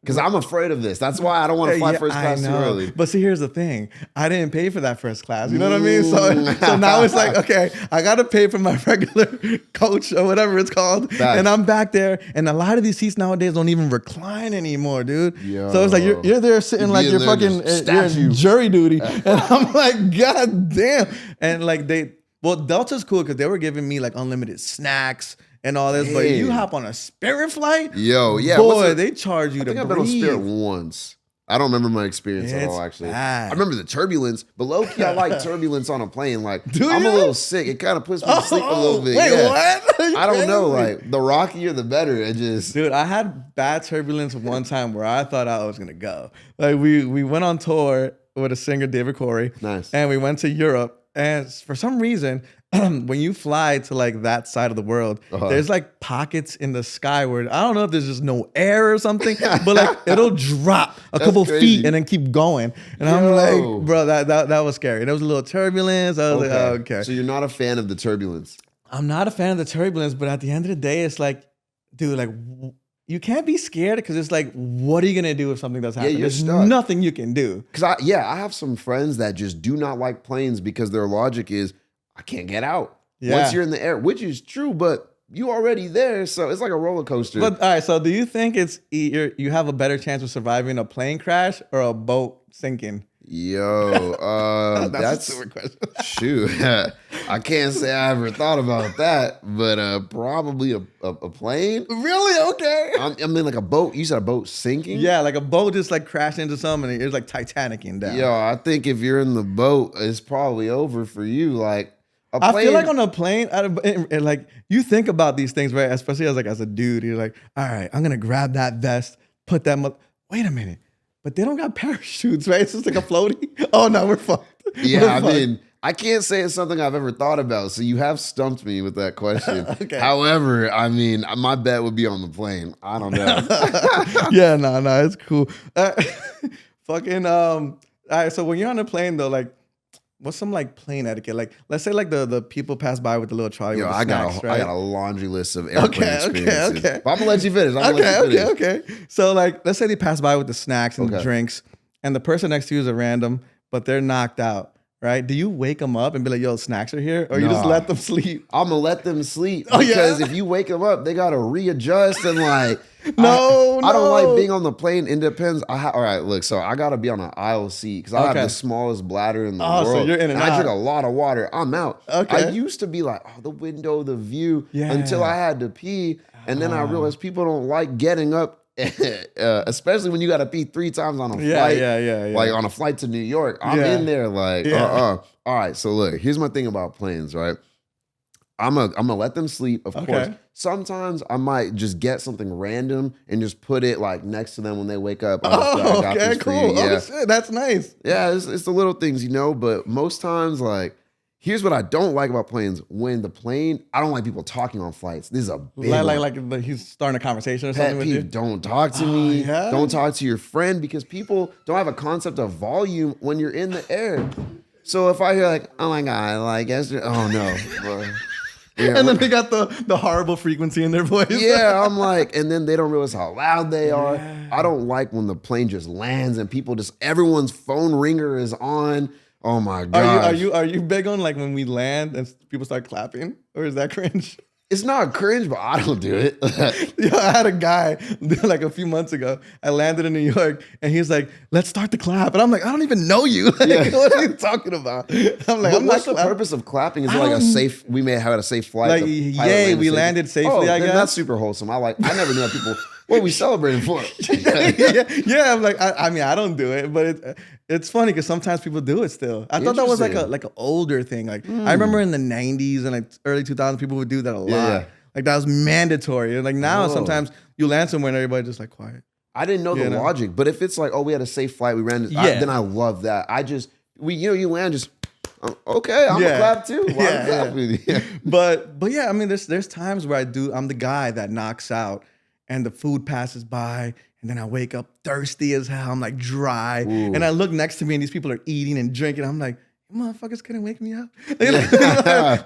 Because I'm afraid of this. That's why I don't want to fly
Yeah,
first class
I
too
know.
early.
But see, here's the thing. I didn't pay for that first class. You know what I mean? So now it's like, okay, I got to pay for my regular coach or whatever it's called.
Facts.
And I'm back there. And a lot of these seats nowadays don't even recline anymore, dude.
Yo.
So it's like you're there sitting
You
like
be
you're
in there
fucking
just
you're in
statue.
jury duty. And I'm like, God damn. And like Delta's cool because they were giving me like unlimited snacks and all this. But you
Damn.
hop on a Spirit flight,
Yo, yeah.
boy, they charge you
I
to
think I've
breathe.
been on Spirit once. I don't remember my experience at
It's
all, actually.
bad.
I remember the turbulence, but low key, I like turbulence on a plane. Like,
Do
I'm
you?
a little sick. It kind of puts me to sleep a little bit.
Wait,
yeah.
what? Are you
I don't know.
crazy?
Like, the rockier, the better. It just.
Dude, I had bad turbulence one time where I thought I was gonna go. Like we went on tour with a singer, David Corey.
Nice.
And we went to Europe. And for some reason, when you fly to like that side of the world, there's like pockets in the sky where I don't know if there's just no air or something, but like it'll drop a couple
crazy.
feet and then keep going. And I'm like, bro, that was scary. There was a little turbulence. I was like, oh, okay.
So you're not a fan of the turbulence.
I'm not a fan of the turbulence, but at the end of the day, it's like, dude, like you can't be scared because it's like, what are you gonna do if something does happen?
you're
There's
stuck.
nothing you can do.
Because I have some friends that just do not like planes because their logic is, I can't get out.
Yeah.
Once you're in the air, which is true, but you already there. So it's like a roller coaster.
But all right, so do you think you have a better chance of surviving a plane crash or a boat sinking?
Yo, that's
a stupid question.
shoot. I can't say I ever thought about that, but probably a plane.
Really? Okay.
I mean, like a boat. You said a boat sinking?
Yeah, like a boat just like crashed into something. It was like Titanicing down.
Yo, I think if you're in the boat, it's probably over for you. Like a plane.
I feel like on a plane, and like you think about these things, right? Especially as a dude, you're like, all right, I'm gonna grab that vest, put that. Wait a minute, but they don't got parachutes, right? It's just like a floaty. Oh no, we're fucked.
Yeah, I mean, I can't say it's something I've ever thought about. So you have stumped me with that question.
Okay.
However, I mean, my bet would be on the plane. I don't know.
Yeah, no, it's cool. Fucking all right. So when you're on a plane though, like, what's some like plane etiquette? Like, let's say like the people pass by with the little trolley.
Yo,
with the
I
snacks,
got a laundry list of airplane experiences.
Okay.
But I'm gonna let you finish.
Okay. So like, let's say they pass by with the snacks and the drinks, and the person next to you is a random, but they're knocked out, right? Do you wake them up and be like, "Yo, snacks are here," or you just let them sleep?
I'm gonna let them sleep
Oh,
because
yeah?
if you wake them up, they gotta readjust and like.
No,
I don't like
no.
being on the plane. It depends. All right, look. So I gotta be on an aisle seat because I have the smallest bladder in the world.
So you're in and
I
out.
drink a lot of water. I'm out.
Okay.
I used to be like, oh, the window, the view, until I had to pee, and then I realized people don't like getting up. Especially when you got to pee 3 times on a flight.
Yeah.
Like on a flight to New York, I'm in there like, All right, so look, here's my thing about planes, right? I'm gonna let them sleep, of course. Sometimes I might just get something random and just put it like next to them when they wake up.
Okay, cool.
Yeah.
Oh shit, that's nice.
Yeah, it's the little things, but most times, like, here's what I don't like about planes. When the plane, I don't like people talking on flights. This is a big one.
Like he's starting a conversation or something with you.
Don't talk to me.
Yeah?
Don't talk to your friend because people don't have a concept of volume when you're in the air. So if I hear like, oh my God, like yesterday, oh no. Bro. Yeah,
and then they got the horrible frequency in their voice.
Yeah, I'm like, and then they don't realize how loud they are. I don't like when the plane just lands and everyone's phone ringer is on. Oh my God.
Are you big on like when we land and people start clapping, or is that cringe?
It's not cringe, but I don't do it.
Yeah, I had a guy like a few months ago. I landed in New York and he's like, let's start the clap. And I'm like, I don't even know you. Like, what are you talking about? I'm like,
what's the purpose of clapping? Is it like a safe, we may have had a safe flight.
Like, yay, we landed safely, I guess.
That's super wholesome. I never knew that people, what are we celebrating for?
Yeah, I'm like, I mean, I don't do it, but it's funny because sometimes people do it still. I thought that was like an older thing. Like I remember in the 90s and like early 2000s, people would do that a lot.
Yeah.
Like that was mandatory. And like now, sometimes you land somewhere and everybody just like quiet.
I didn't know the logic, but if it's like, oh, we had a safe flight, we ran, then I love that. You land just, okay, I'm gonna clap too.
But yeah, I mean, there's times where I'm the guy that knocks out and the food passes by and then I wake up thirsty as hell. I'm like dry. And I look next to me and these people are eating and drinking. I'm like, motherfuckers couldn't wake me up.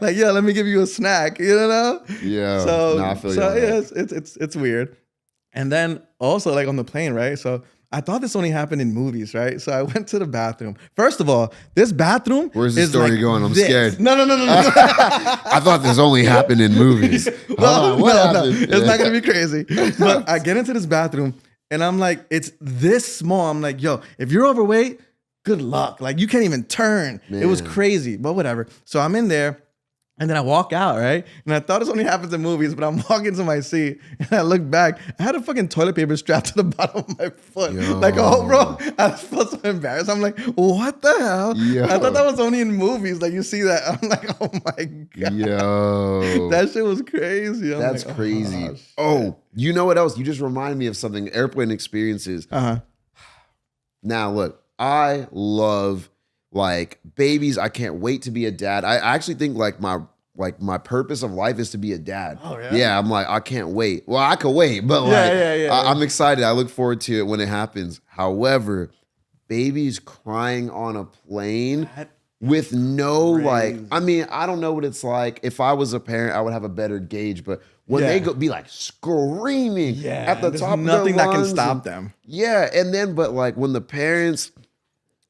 Like, yeah, let me give you a snack,
Yeah.
So,
I feel
it's weird. And then also like on the plane, right? So I thought this only happened in movies, right? So I went to the bathroom. First of all, this bathroom
Where's the story
like
going? I'm
this.
scared.
No.
I thought this only happened in movies.
No. It's not gonna be crazy. But I get into this bathroom and I'm like, it's this small. I'm like, yo, if you're overweight, good luck. Like you can't even turn. Man. It was crazy, but whatever. So I'm in there And then I walk out, right? And I thought this only happens in movies, but I'm walking to my seat and I look back. I had a fucking toilet paper strapped to the bottom of my foot.
Yo.
Like, oh, bro, I felt so embarrassed. I'm like, what the hell?
Yo.
I thought that was only in movies. Like, you see that. I'm like, oh my God.
Yo.
That shit was crazy. I'm
That's
like,
crazy.
shit.
Oh, you know what else? You just reminded me of something. Airplane experiences.
Uh-huh.
Now, look, I love like babies. I can't wait to be a dad. I actually think like my purpose of life is to be a dad.
Oh, yeah?
Yeah, I'm like, I can't wait. Well, I could wait, but like I'm excited. I look forward to it when it happens. However, babies crying on a plane with no like, I mean, I don't know what it's like. If I was a parent, I would have a better gauge, but when they go be like screaming at the top of their
nothing that can
lungs
stop them.
Yeah, and then but like when the parents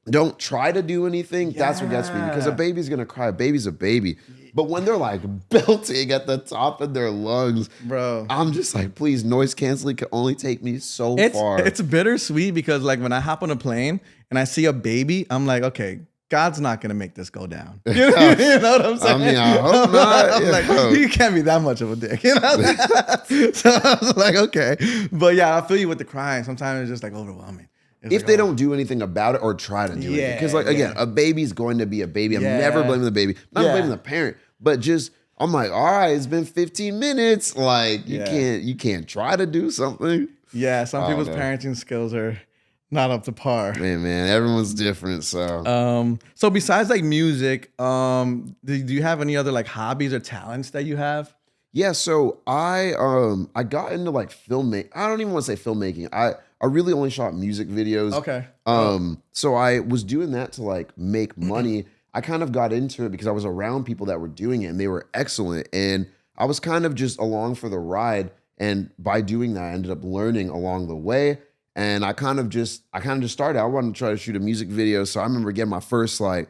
don't try to do anything, that's what gets me, because a baby's gonna cry. A baby's a baby. But when they're like belting at the top of their lungs,
bro,
I'm just like, please, noise canceling can only take me so far.
It's bittersweet because like when I hop on a plane and I see a baby, I'm like, okay, God's not gonna make this go down. You know what I'm saying?
I mean, I hope not.
I'm like, you can't be that much of a dick. You know? So I was like, okay. But yeah, I feel you with the crying. Sometimes it's just like overwhelming. It's
if
like,
they don't do anything about it or try to do anything. Because like, again, a baby's going to be a baby. I'm never blaming the baby. I'm not blaming the parent. But just, I'm like, all right, it's been 15 minutes. Like, you can't try to do something.
Yeah, some people's parenting skills are not up to par.
Man, everyone's different. So,
so besides like music, do you have any other like hobbies or talents that you have?
Yeah, so I got into like filmmaking. I don't even want to say filmmaking. I really only shot music videos.
Okay.
So I was doing that to like make money. I kind of got into it because I was around people that were doing it and they were excellent. And I was kind of just along for the ride. And by doing that, I ended up learning along the way. And I kind of just started. I wanted to try to shoot a music video. So I remember getting my first like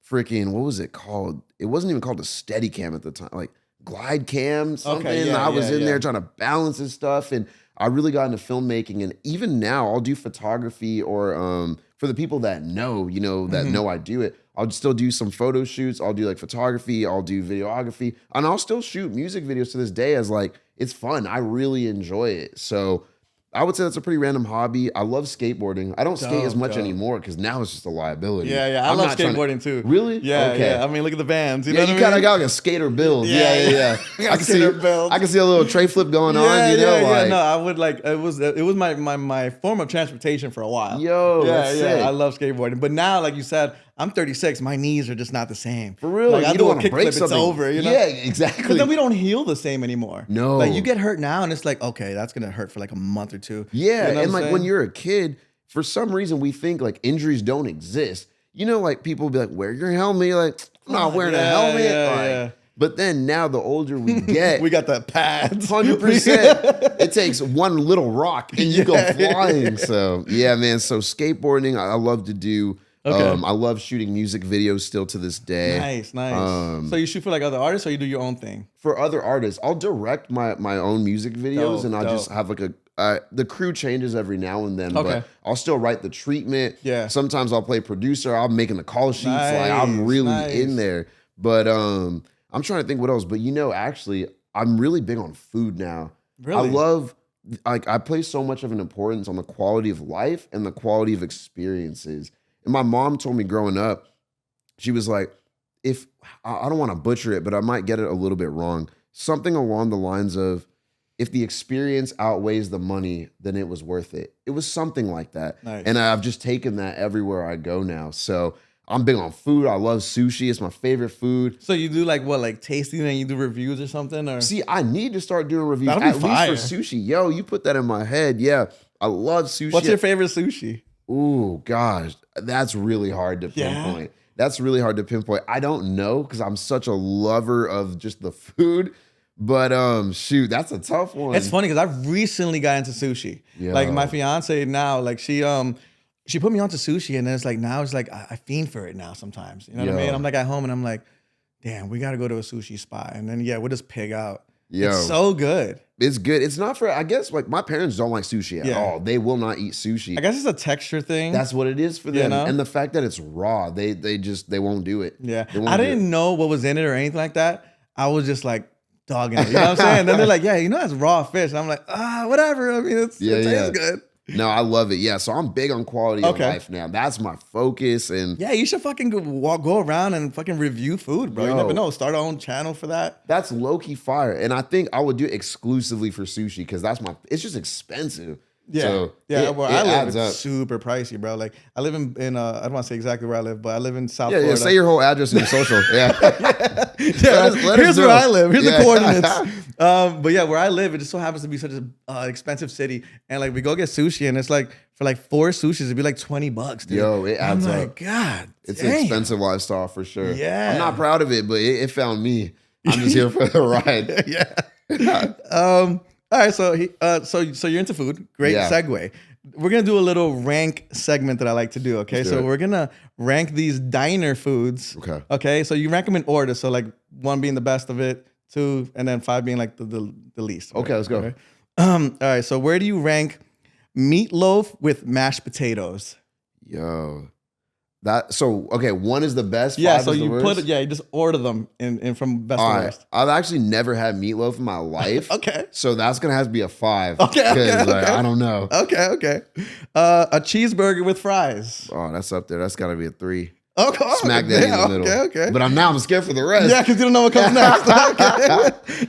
freaking, what was it called? It wasn't even called a Steadicam at the time, like Glide Cam, something.
Okay,
I was in there trying to balance this stuff. And I really got into filmmaking. And even now I'll do photography, or for the people that know, that know I do it, I'll still do some photo shoots. I'll do like photography. I'll do videography. And I'll still shoot music videos to this day, as like, it's fun. I really enjoy it. So I would say that's a pretty random hobby. I love skateboarding. I don't skate as much anymore because now it's just a liability.
Yeah. I love skateboarding too.
Really?
Yeah,
okay.
yeah. I mean, look at the bands. You know what I mean?
kind of got like a skater build. Yeah. I can see a little tray flip going on.
No, I would like, it was my form of transportation for a while.
Yo, that's sick.
I love skateboarding. But now, like you said, I'm 36. My knees are just not the same.
For real?
Like,
you
I
don't
do a
want to break
kickflip,
something.
it's over. You know?
Yeah, exactly.
Because then we don't heal the same anymore.
No.
Like, you get hurt now, and it's like, okay, that's going to hurt for like a month or two.
Yeah,
you know
and like when you're a kid, for some reason we think like injuries don't exist. Like people will be like, wear your helmet. You're like, I'm not wearing a helmet.
Yeah.
But then now the older we get,
we got the pads.
100%. It takes one little rock and you go flying. So yeah, man. So skateboarding, I love to do. I love shooting music videos still to this day.
Nice. So you shoot for like other artists, or you do your own thing?
For other artists, I'll direct my own music videos, and I'll just have like the crew changes every now and then, but I'll still write the treatment.
Yeah.
Sometimes I'll play producer. I'm making the call sheets. Like I'm really in there. But I'm trying to think what else. But actually, I'm really big on food now.
Really?
I love, like, I place so much of an importance on the quality of life and the quality of experiences. And my mom told me growing up, she was like, if I don't want to butcher it, but I might get it a little bit wrong. Something along the lines of, if the experience outweighs the money, then it was worth it. It was something like that.
Nice.
And I've just taken that everywhere I go now. So I'm big on food. I love sushi. It's my favorite food.
So you do like what, like tasting, and you do reviews or something? Or
see, I need to start doing reviews
at
least for sushi. Yo, you put that in my head. Yeah, I love sushi.
What's your favorite sushi?
Ooh, gosh, that's really hard to pinpoint.
Yeah.
That's really hard to pinpoint. I don't know because I'm such a lover of just the food. But shoot, that's a tough one.
It's funny because I recently got into sushi.
Yo.
Like my fiance now, like she put me onto sushi, and then it's like now it's like I fiend for it now sometimes. You know what I mean? I'm like at home and I'm like, damn, we gotta go to a sushi spot. And then we'll just pig out.
Yo,
It's so good.
it's good. It's not for, I guess, like my parents don't like sushi at all. They will not eat sushi.
I guess it's a texture thing.
That's what it is for them.
You know?
And the fact that it's raw, they won't do it.
Yeah.
They won't
I
do
didn't
it.
know what was in it or anything like that. I was just like dogging it. You know what I'm saying? And then they're like, yeah, you know that's raw fish. And I'm like, whatever. I mean, it tastes good.
No, I love it. Yeah, so I'm big on quality of life now. That's my focus. And
yeah, you should fucking go around and fucking review food, bro. You never know. Start our own channel for that.
That's low-key fire. And I think I would do it exclusively for sushi because it's just expensive.
Yeah,
so
where I live,
adds
it's
up.
super pricey, bro. Like I live in I don't want to say exactly where I live, but I live in South
Yeah,
Florida.
say your whole address and your social. Yeah.
Here's where I live. Here's the
Yeah.
coordinates. But yeah, where I live, it just so happens to be such an expensive city. And like we go get sushi, and it's like for like 4 sushis, it'd be like $20, dude.
Yo, it adds
I'm
up.
like, God,
It's
damn.
an expensive lifestyle for sure.
Yeah.
I'm not proud of it, but it found me. I'm just here for the ride.
Yeah. All right. So you're into food. Great segue. We're gonna do a little rank segment that I like to do. Okay.
Let's do it.
We're gonna rank these diner foods.
Okay.
Okay. So you rank them in order. So like 1 being the best of it, 2, and then 5 being like the least.
Okay, let's go.
Okay? All right. So where do you rank meatloaf with mashed potatoes?
Yo. Okay, 1 is the best, 5
Yeah.
is
So
the
you
worst?
you just order them in from best
All
to
right.
worst.
I've actually never had meatloaf in my life.
Okay.
So that's gonna have to be a 5.
Okay,
'cause, like,
okay.
I don't know.
Okay. A cheeseburger with fries.
Oh, that's up there. That's gotta be a 3.
Okay.
Smack that in the middle.
Okay.
But I'm scared for the rest.
Yeah, because you don't know what comes next.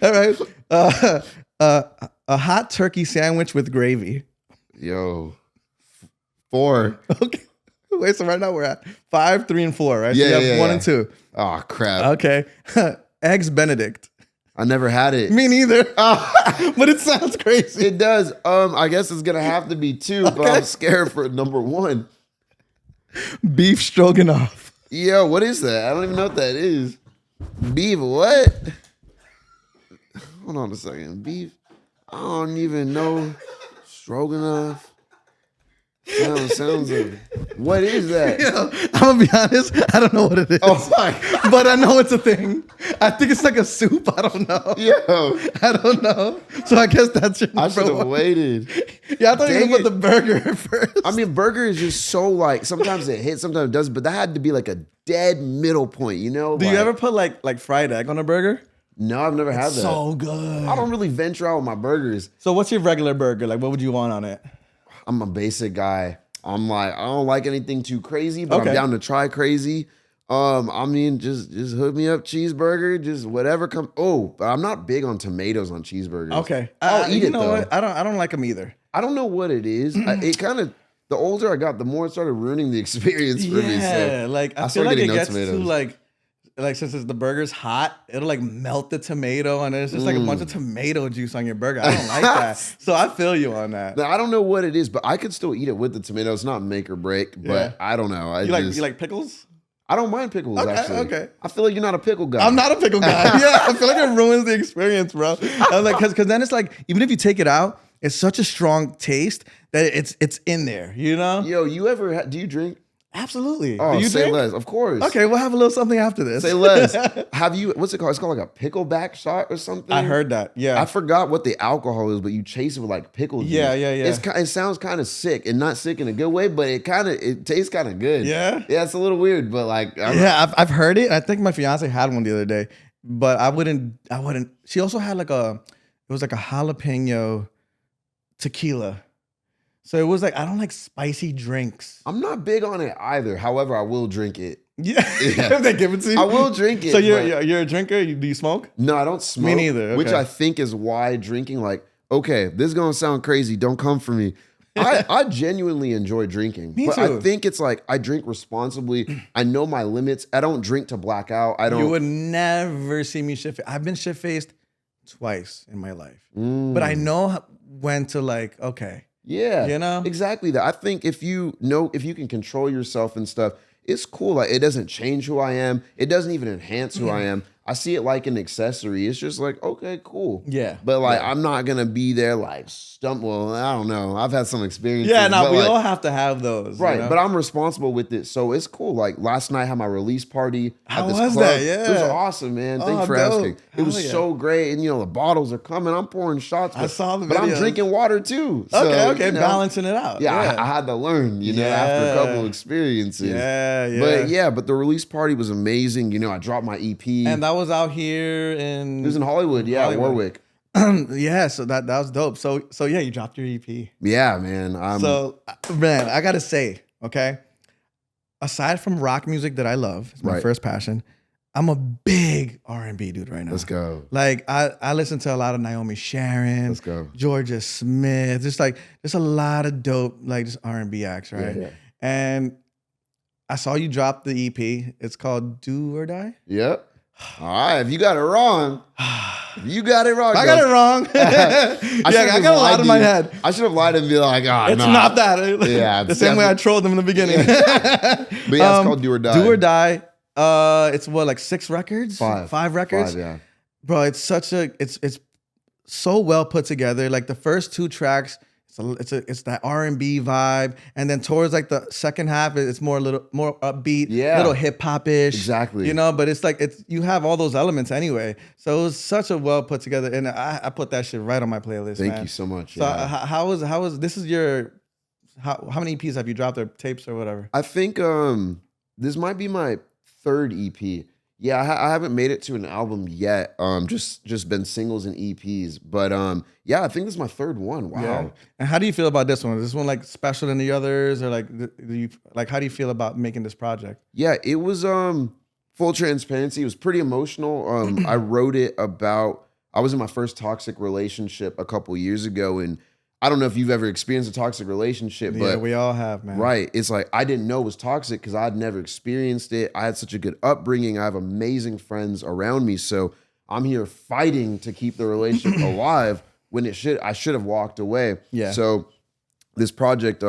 Okay. All right. A hot turkey sandwich with gravy.
Yo. 4.
Okay. Wait, so right now we're at 5, 3, and 4, right?
Yeah,
so you have
yeah,
1
yeah.
and 2.
Oh crap.
Okay. Eggs Benedict.
I never had it.
Me neither. But it sounds crazy.
It does. I guess it's gonna have to be 2, but I'm scared for number 1.
Beef stroganoff.
Yo, what is that? I don't even know what that is. Beef what? Hold on a second. Beef? I don't even know. Stroganoff. Sounds like, what is that?
Yo, I'm gonna be honest, I don't know what it is.
Oh my God.
But I know it's a thing. I think it's like a soup. I don't know.
Yo,
I don't know. So I guess that's your
I should
number
have
1.
waited.
Yeah, I thought you were
Dang
gonna put
it.
the burger first.
I mean, burger is just so like, sometimes it hits, sometimes it doesn't, but that had to be like a dead middle point, you know?
Do you ever put like fried egg on a burger?
No, I've never had that.
So good.
I don't really venture out with my burgers.
So what's your regular burger? Like, what would you want on it?
I'm a basic guy. I'm like, I don't like anything too crazy, but
Okay.
I'm down to try crazy. I mean, just hook me up cheeseburger, just whatever comes. Oh, but I'm not big on tomatoes on cheeseburgers.
Okay,
I'll eat
you
it
know
though.
What? I don't like them either.
I don't know what it is. It kind of, the older I got, the more it started ruining the experience for me.
Yeah,
So
like I feel
started
like it
getting no
gets
tomatoes.
too like since the burger's hot, it'll like melt the tomato and it's just like a bunch of tomato juice on your burger. I don't like that. So I feel you on that.
Now, I don't know what it is, but I could still eat it with the tomato. It's not make or break, but
Yeah.
I don't know.
You like pickles?
I don't mind pickles, actually.
Okay.
I feel like you're not a pickle guy.
I'm not a pickle guy. Yeah, I feel like it ruins the experience, bro. I'm like, because then it's like, even if you take it out, it's such a strong taste that it's in there, you know?
Yo, do you drink?
Absolutely.
Oh,
Do you
say
drink?
less. Of course.
Okay, we'll have a little something after this.
Say less. What's it called? It's called like a pickleback shot or something.
I heard that. Yeah.
I forgot what the alcohol is, but you chase it with like pickle juice.
Yeah.
It sounds kind of sick, and not sick in a good way, but it tastes kind of good.
Yeah?
Yeah, it's a little weird, but like
I've heard it. I think my fiance had one the other day, but I wouldn't. She also had it was like a jalapeno tequila. So it was like, I don't like spicy drinks.
I'm not big on it either. However, I will drink it.
Yeah. If they give it to you.
I will drink it.
So
but-
you're a drinker? Do you smoke?
No, I don't smoke.
Me neither,
Which
okay.
I think is why drinking, like, okay, this is gonna sound crazy. Don't come for me. I genuinely enjoy drinking.
Me
but
too.
I think it's like I drink responsibly. I know my limits. I don't drink to black out. I don't.
You would never see me shit faced. I've been shit faced twice in my life. But I know when to like, okay.
Yeah.
You know?
Exactly that. I think if you can control yourself and stuff, it's cool. Like it doesn't change who I am. It doesn't even enhance who I am. I see it like an accessory. It's just like, okay, cool.
Yeah.
But like,
Yeah.
I'm not gonna be there like well, I don't know. I've had some experiences.
Yeah, no,
but
we
like,
all have to have those.
right,
You know?
but I'm responsible with it, so it's cool. Like last night, I had my release party
How
at this
was
club.
that?
It was
Yeah.
awesome, man. Thank you
Oh,
for
dope.
asking. It was
Hell yeah.
so great, and the bottles are coming. I'm pouring shots.
I saw the
but I'm
videos.
drinking water too. So,
Okay, balancing it out.
Yeah,
Yeah.
I had to learn, after a couple
Yeah.
of experiences.
Yeah.
But the release party was amazing. I dropped my EP.
And that was out here in.
It was in Hollywood, Warwick.
Yeah, so that was dope. So yeah, you dropped your EP.
Yeah, man.
So man, I gotta say, okay, aside from rock music that I love, it's my first passion. I'm a big R&B dude right now.
Let's go.
Like I listen to a lot of Naomi Sharon.
Let's go.
Georgia Smith. Just a lot of dope like just R&B acts, right?
Yeah.
And I saw you drop the EP. It's called Do or Die.
Yep. All right. If you got it wrong, I got it wrong.
I got a lot in my head.
I should have lied and be like,
it's not that.
Yeah.
The same way I trolled them in the beginning.
But yeah, it's called Do or Die.
Do or Die. It's what, like 6 records? 5 records?
5, yeah.
Bro, it's it's so well put together. Like the first 2 tracks, it's that R&B vibe, and then towards like the second half, it's more a little more upbeat, little hip hop-ish.
Exactly.
But it's like you have all those elements anyway. So it was such a well put together, and I put that shit right on my playlist.
Thank you so much.
So how was this is your how many EPs have you dropped or tapes or whatever?
I think this might be my 3rd EP. Yeah, I haven't made it to an album yet. Just been singles and EPs. But yeah, I think this is my 3rd one. Wow.
Yeah. And how do you feel about this one? Is this one like special than the others, or like how do you feel about making this project?
Yeah, it was full transparency. It was pretty emotional. I wrote it about I was in my first toxic relationship a couple years ago, and I don't know if you've ever experienced a toxic relationship, but
we all have, man.
Right. It's like I didn't know it was toxic because I'd never experienced it. I had such a good upbringing. I have amazing friends around me. So I'm here fighting to keep the relationship alive when I should have walked away.
Yeah.
So this project,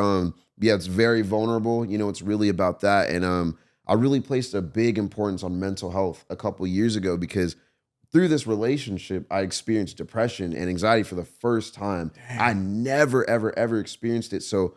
it's very vulnerable. It's really about that. And I really placed a big importance on mental health a couple years ago because through this relationship, I experienced depression and anxiety for the first time. Damn. I never, ever, ever experienced it. So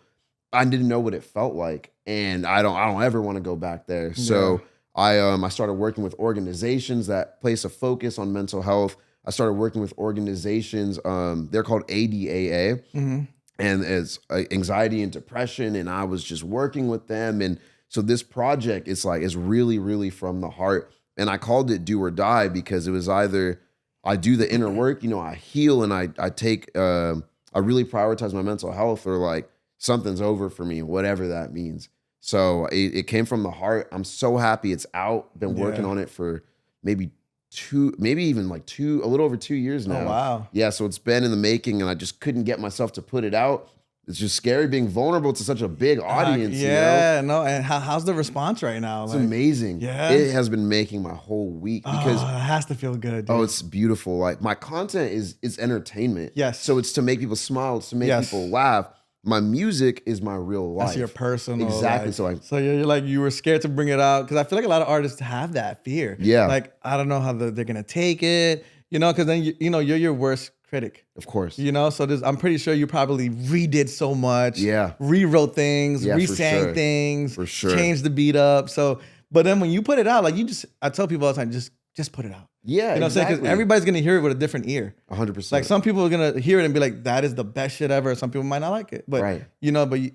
I didn't know what it felt like. And I don't ever want to go back there. So I started working with organizations that place a focus on mental health. I started working with organizations, they're called ADAA. Mm-hmm. And it's anxiety and depression. And I was just working with them. And so this project, it's really, really from the heart. And I called it Do or Die because it was either I do the inner work, I heal and I take, I really prioritize my mental health, or like something's over for me, whatever that means. So it came from the heart. I'm so happy it's out. Been working on it for maybe a little over 2 years now.
Oh, wow.
Yeah, so it's been in the making and I just couldn't get myself to put it out. It's just scary being vulnerable to such a big audience.
No. And how's the response right now?
It's amazing.
Yeah.
It has been making my whole week because
it has to feel good. Dude.
Oh, it's beautiful. Like my content is entertainment.
Yes.
So it's to make people smile, it's to make people laugh. My music is my real life.
That's your personal.
Exactly.
Life. So you're like, you were scared to bring it out because I feel like a lot of artists have that fear.
Yeah.
Like I don't know how they're gonna take it. Because then you're your worst critic.
Of course.
So I'm pretty sure you probably redid so much.
Yeah.
Rewrote things,
for
re-sang
sure.
things.
For sure.
Changed the beat up. So, but then when you put it out, like I tell people all the time, just put it out.
Yeah,
what I'm saying? Because everybody's gonna hear it with a different ear.
100%.
Like some people are gonna hear it and be like, "That is the best shit ever." Some people might not like it, but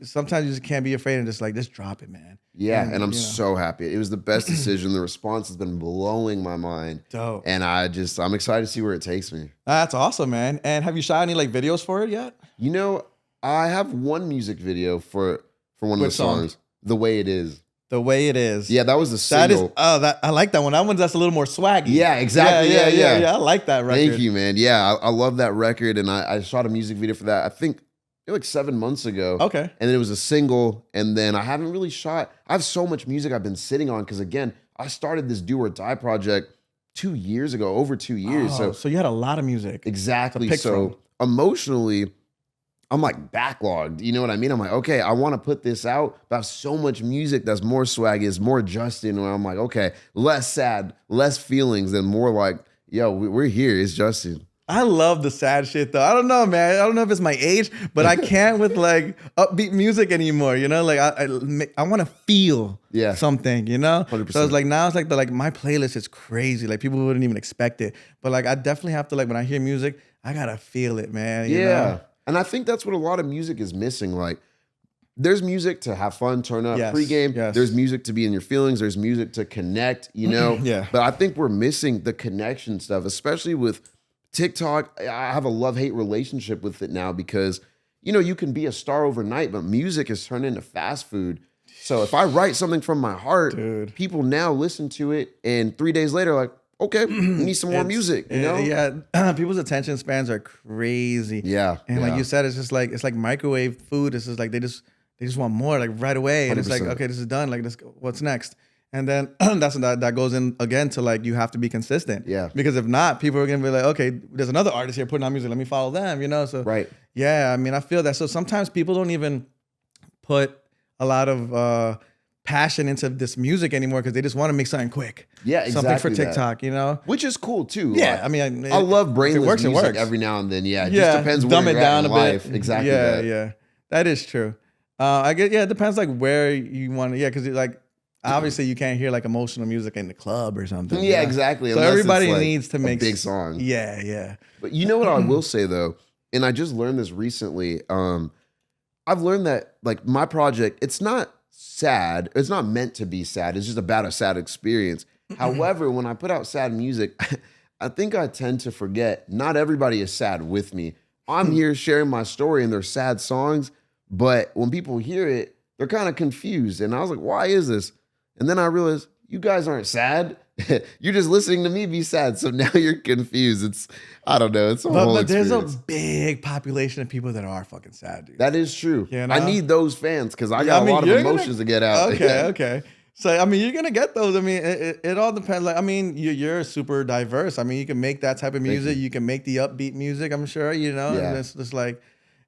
sometimes you just can't be afraid and just drop it, man.
Yeah, and I'm so happy. It was the best decision. The response has been blowing my mind.
Dope.
And I'm excited to see where it takes me.
That's awesome, man. And have you shot any videos for it yet?
I have one music video for one of the songs, The Way It Is.
The Way It Is.
Yeah, that was the single.
I like that one. That one's that's a little more swaggy.
Yeah, exactly.
Yeah. I like that record.
Thank you, man. Yeah, I love that record, and I shot a music video for that. I think like 7 months ago.
Okay.
And then it was a single, and then I haven't really shot. I have so much music I've been sitting on because again, I started this Do or Die project 2 years ago, over 2 years.
So you had a lot of music.
Exactly.
To pick
so
from.
Emotionally, I'm like backlogged. You know what I mean? I'm like, okay, I want to put this out, but I have so much music that's more swaggy, is more Justin, where I'm like, okay, less sad, less feelings, and more like, yo, we're here. It's Justin.
I love the sad shit though. I don't know, man. I don't know if it's my age, but I can't with like upbeat music anymore. You know, like I want to feel something. You know,
100%.
So it's like now it's like my playlist is crazy. Like people wouldn't even expect it. But like I definitely have to, like, when I hear music, I gotta feel it, man. You know?
And I think that's what a lot of music is missing. Like, there's music to have fun, turn up,
Yes,
pregame.
yes.
There's music to be in your feelings. There's music to connect, you know?
Yeah.
But I think we're missing the connection stuff, especially with TikTok. I have a love-hate relationship with it now because, you know, you can be a star overnight, but music has turned into fast food. So if I write something from my heart, people now listen to it, and 3 days later, like, okay, we need some more music, you know?
Yeah, people's attention spans are crazy.
Yeah.
And like you said, it's just like, it's like microwave food. It's just like they just want more, like, right away. And 100%. It's like, okay, this is done. Like, this, what's next? And then that goes in again to, like, you have to be consistent.
Yeah.
Because if not, people are gonna be like, okay, there's another artist here putting on music. Let me follow them, you know? So yeah, I mean, I feel that. So sometimes people don't even put a lot of passion into this music anymore because they just want to make something quick.
Yeah, exactly.
Something for TikTok, you know?
Which is cool too.
Yeah,
like,
I mean,
I love brainless music
works.
every now and then. Yeah, it just depends
dumb
where
it
you're
down
at in
a
life.
bit.
Exactly.
Yeah, that is true. I get, it depends like where you want to, because like obviously you can't hear like emotional music in the club or something.
Yeah, exactly.
So everybody needs to make
a big song.
Yeah.
But you know what I will say though, and I just learned this recently. I've learned that, like, my project, it's not sad. It's not meant to be sad. It's just about a sad experience. However, when I put out sad music, I think I tend to forget not everybody is sad with me. I'm here sharing my story and they're sad songs, but when people hear it, they're kind of confused. And I was like, why is this? And then I realized, you guys aren't sad. You're just listening to me be sad. So now you're confused. I don't know. It's a whole experience.
There's a big population of people that are fucking sad, dude.
That is true.
You know?
I need those fans because I got a lot of emotions to get out.
Okay. So, I mean, you're going to get those. I mean, it all depends. Like, I mean, you're super diverse. I mean, you can make that type of music. You can make the upbeat music, I'm sure, you know?
Yeah.
And it's just like,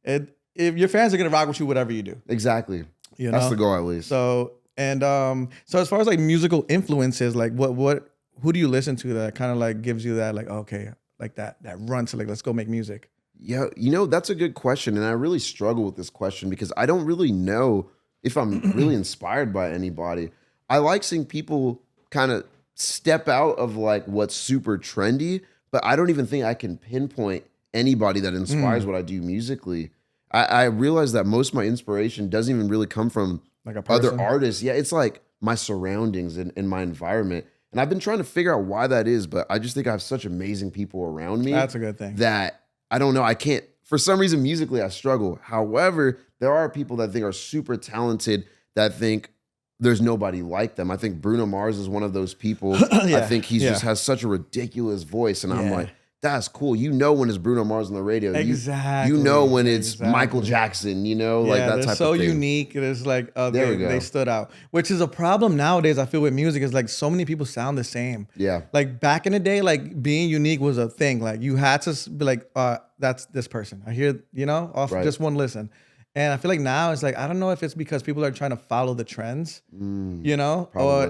if your fans are going to rock with you, whatever you do.
Exactly.
You know?
That's the goal, at least.
So as far as like musical influences, like who do you listen to that kind of like gives you that, like, okay, like that run to, like, let's go make music?
Yeah, you know, that's a good question. And I really struggle with this question because I don't really know if I'm really inspired by anybody. I like seeing people kind of step out of like what's super trendy, but I don't even think I can pinpoint anybody that inspires what I do musically. I realize that most of my inspiration doesn't even really come from
like a person?
Other artists. Yeah, it's like my surroundings and my environment. And I've been trying to figure out why that is, but I just think I have such amazing people around me.
That's a good thing.
That I don't know. I can't, for some reason, musically, I struggle. However, there are people that I think are super talented that think there's nobody like them. I think Bruno Mars is one of those people. I think he just has such a ridiculous voice. And I'm like, that's cool. You know when it's Bruno Mars on the radio.
Exactly.
You know when it's Michael Jackson, you know, like that type of thing.
They're so unique. It is like, they stood out. Which is a problem nowadays, I feel, with music, is like so many people sound the same.
Yeah.
Like back in the day, like being unique was a thing. Like you had to be like, that's this person. I hear, you know, off just one listen. And I feel like now it's like, I don't know if it's because people are trying to follow the trends, you know,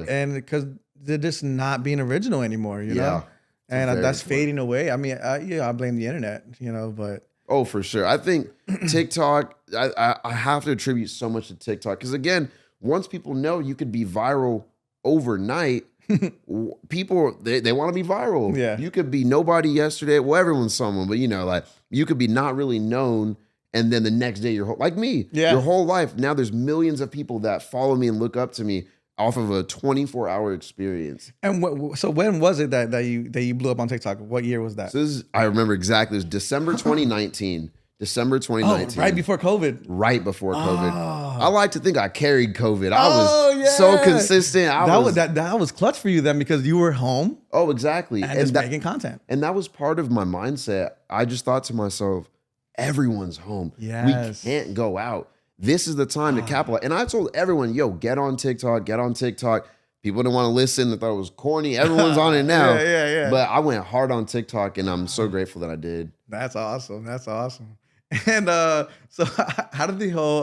and because they're just not being original anymore, you know? And that's fading away. I mean, I blame the internet, you know, but.
Oh, for sure. I think TikTok, I have to attribute so much to TikTok. Because again, once people know you could be viral overnight, people, they want to be viral.
Yeah.
You could be nobody yesterday. Well, everyone's someone, but you know, like you could be not really known. And then the next day, like me, your whole life. Now there's millions of people that follow me and look up to me off of a 24-hour experience.
And so when was it that you blew up on TikTok? What year was that?
So I remember exactly. It was December 2019. December 2019.
Oh, right before COVID.
Right before COVID. I like to think I carried COVID. I was so consistent.
That was clutch for you then because you were home.
Oh, exactly.
And just making content.
And that was part of my mindset. I just thought to myself, everyone's home.
Yes.
We can't go out. This is the time to capitalize. And I told everyone, yo, get on TikTok, get on TikTok. People didn't want to listen. They thought it was corny. Everyone's on it now.
Yeah.
But I went hard on TikTok, and I'm so grateful that I did.
That's awesome. And so how did the whole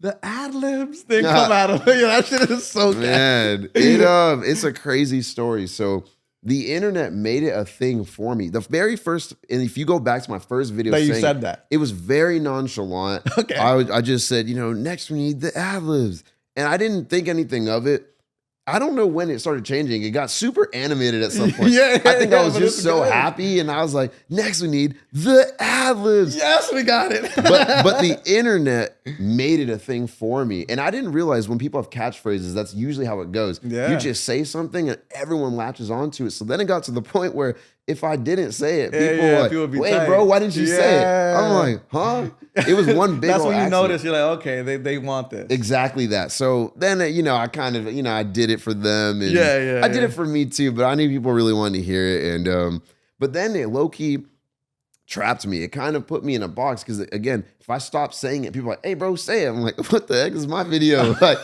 the Adlibs thing come out of it? That shit is so good.
Man, it's a crazy story. So the internet made it a thing for me. The very first, and if you go back to my first video,
That you said that.
it was very nonchalant.
Okay.
I just said, next we need the Adlibs, and I didn't think anything of it. I don't know when it started changing. It got super animated at some point. I think I was just so happy, and I was like, next we need the Adlibs.
Yes, we got it.
but the internet made it a thing for me. And I didn't realize when people have catchphrases, that's usually how it goes.
Yeah.
You just say something and everyone latches onto it. So then it got to the point where if I didn't say it, people were like, wait, tight. Bro, why didn't you say it? I'm like, huh? It was one big
That's when you
accident.
notice, you're like, okay, they want this.
Exactly that. So then, I kind of, I did it for them. And I did it for me too, but I knew people really wanted to hear it. And, but then it low-key trapped me. It kind of put me in a box because, again, if I stopped saying it, people are like, hey, bro, say it. I'm like, what the heck is my video? Like,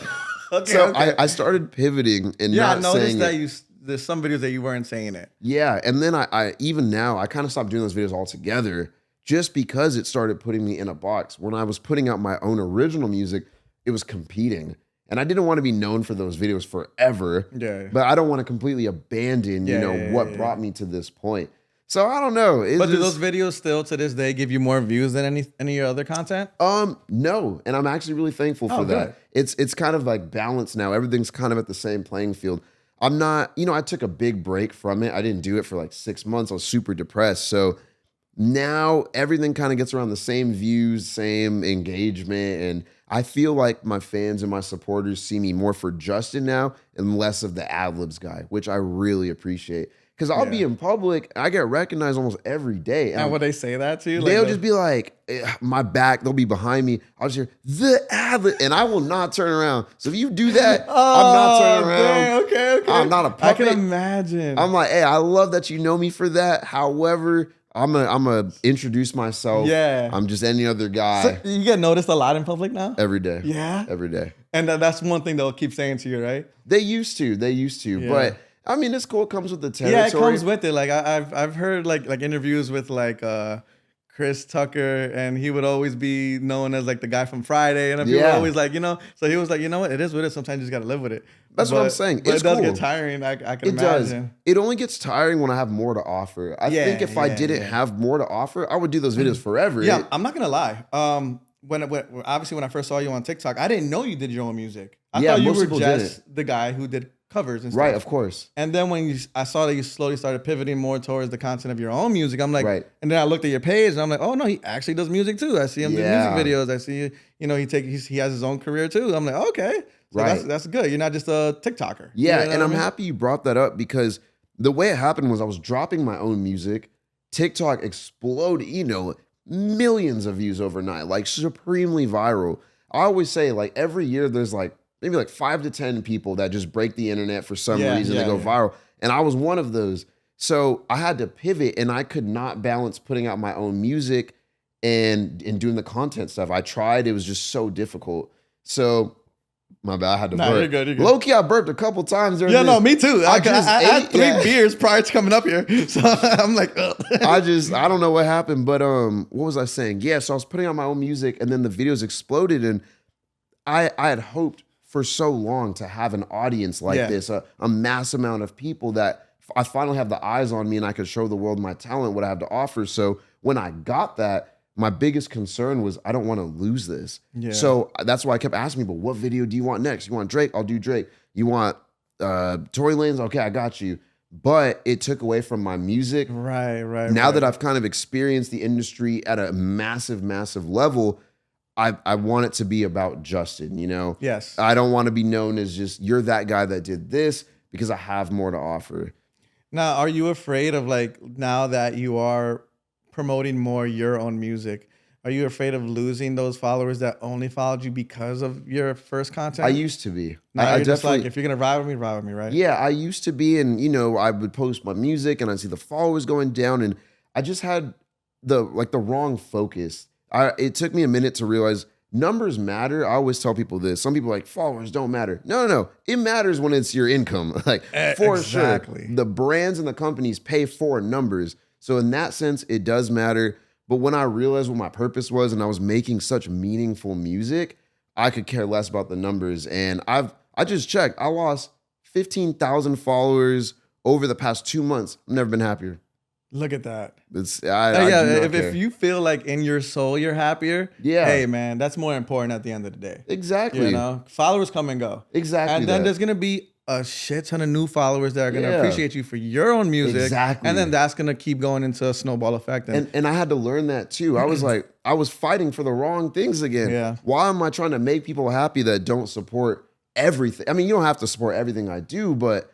I started pivoting and not saying it.
I noticed that there's some videos that you weren't saying it.
Yeah, and then I even now, I kind of stopped doing those videos altogether just because it started putting me in a box. When I was putting out my own original music, it was competing. And I didn't want to be known for those videos forever.
Yeah.
But I don't want to completely abandon, what brought me to this point. So I don't know.
But do those videos still to this day give you more views than any of your other content?
No. And I'm actually really thankful for that. It's kind of like balanced now. Everything's kind of at the same playing field. I'm not, I took a big break from it. I didn't do it for like 6 months. I was super depressed. So now everything kind of gets around the same views, same engagement. And I feel like my fans and my supporters see me more for Justin now and less of the Adlibs guy, which I really appreciate. Because I'll be in public, I get recognized almost every day.
And would they say that to you?
They'll just be like, my back, they'll be behind me. I'll just hear, the Adlibs, and I will not turn around. So if you do that, I'm not turning around.
Okay.
I'm not a puppet.
I can imagine.
I'm like, hey, I love that you know me for that. However, I'm gonna introduce myself. Yeah. I'm just any other guy.
So you get noticed a lot in public now?
Every day.
Yeah?
Every day.
And that's one thing they'll keep saying to you, right?
They used to. Yeah. But I mean, it's cool. It comes with the territory.
Yeah, it comes with it. Like I've heard like interviews with like Chris Tucker, and he would always be known as like the guy from Friday, and people were always like, So he was like, what, it is what it is. Sometimes you just gotta live with it.
That's what I'm saying.
But it does get tiring. I can imagine.
Does. It only gets tiring when I have more to offer. I think if I didn't have more to offer, I would do those videos forever.
Yeah, I'm not gonna lie. When obviously when I first saw you on TikTok, I didn't know you did your own music. I thought you were just the guy who did covers and stuff.
Right, of course.
And then when I saw that you slowly started pivoting more towards the content of your own music, I'm like, and then I looked at your page and I'm like, oh no, he actually does music too. I see him do music videos. I see, he has his own career too. I'm like, okay, so that's good. You're not just a TikToker.
Yeah, and I'm happy you brought that up because the way it happened was I was dropping my own music. TikTok exploded, millions of views overnight, like supremely viral. I always say like every year there's like maybe like 5 to 10 people that just break the internet for some reason. They go viral. And I was one of those. So I had to pivot and I could not balance putting out my own music and doing the content stuff. I tried. It was just so difficult. So my bad. I had to burp.
You're good.
Low-key, I burped a couple times.
Me too. I had 3 beers prior to coming up here. So I'm like, ugh.
I don't know what happened. But what was I saying? Yeah, so I was putting out my own music and then the videos exploded. And I had hoped for so long to have an audience like this, a mass amount of people that I finally have the eyes on me and I could show the world my talent, what I have to offer. So when I got that, my biggest concern was I don't want to lose this. Yeah. So that's why I kept asking people, what video do you want next? You want Drake? I'll do Drake. You want Tory Lanez? Okay, I got you. But it took away from my music.
Right.
Now that I've kind of experienced the industry at a massive, massive level, I want it to be about Justin,
Yes.
I don't want to be known as just, you're that guy that did this because I have more to offer.
Now, are you afraid of now that you are promoting more your own music, are you afraid of losing those followers that only followed you because of your first content?
I used to be.
Now you're just like, if you're going to ride with me, right?
Yeah, I used to be. And, I would post my music and I'd see the followers going down and I just had the wrong focus. It took me a minute to realize numbers matter. I always tell people this. Some people are like, followers don't matter. No. It matters when it's your income. For sure. The brands and the companies pay for numbers. So in that sense, it does matter. But when I realized what my purpose was and I was making such meaningful music, I could care less about the numbers. And I just checked. I lost 15,000 followers over the past 2 months. I've never been happier.
Look at that.
I
Yeah,
do not care.
if you feel like in your soul you're happier,
Yeah.
hey man, that's more important at the end of the day.
Exactly.
You know, followers come and go.
Exactly.
And then
that.
there's gonna be a shit ton of new followers that are gonna
Yeah.
appreciate you for your own music.
Exactly.
And then that's gonna keep going into a snowball effect.
And I had to learn that too. I was like, I was fighting for the wrong things again.
Yeah.
Why am I trying to make people happy that don't support everything? I mean, you don't have to support everything I do, but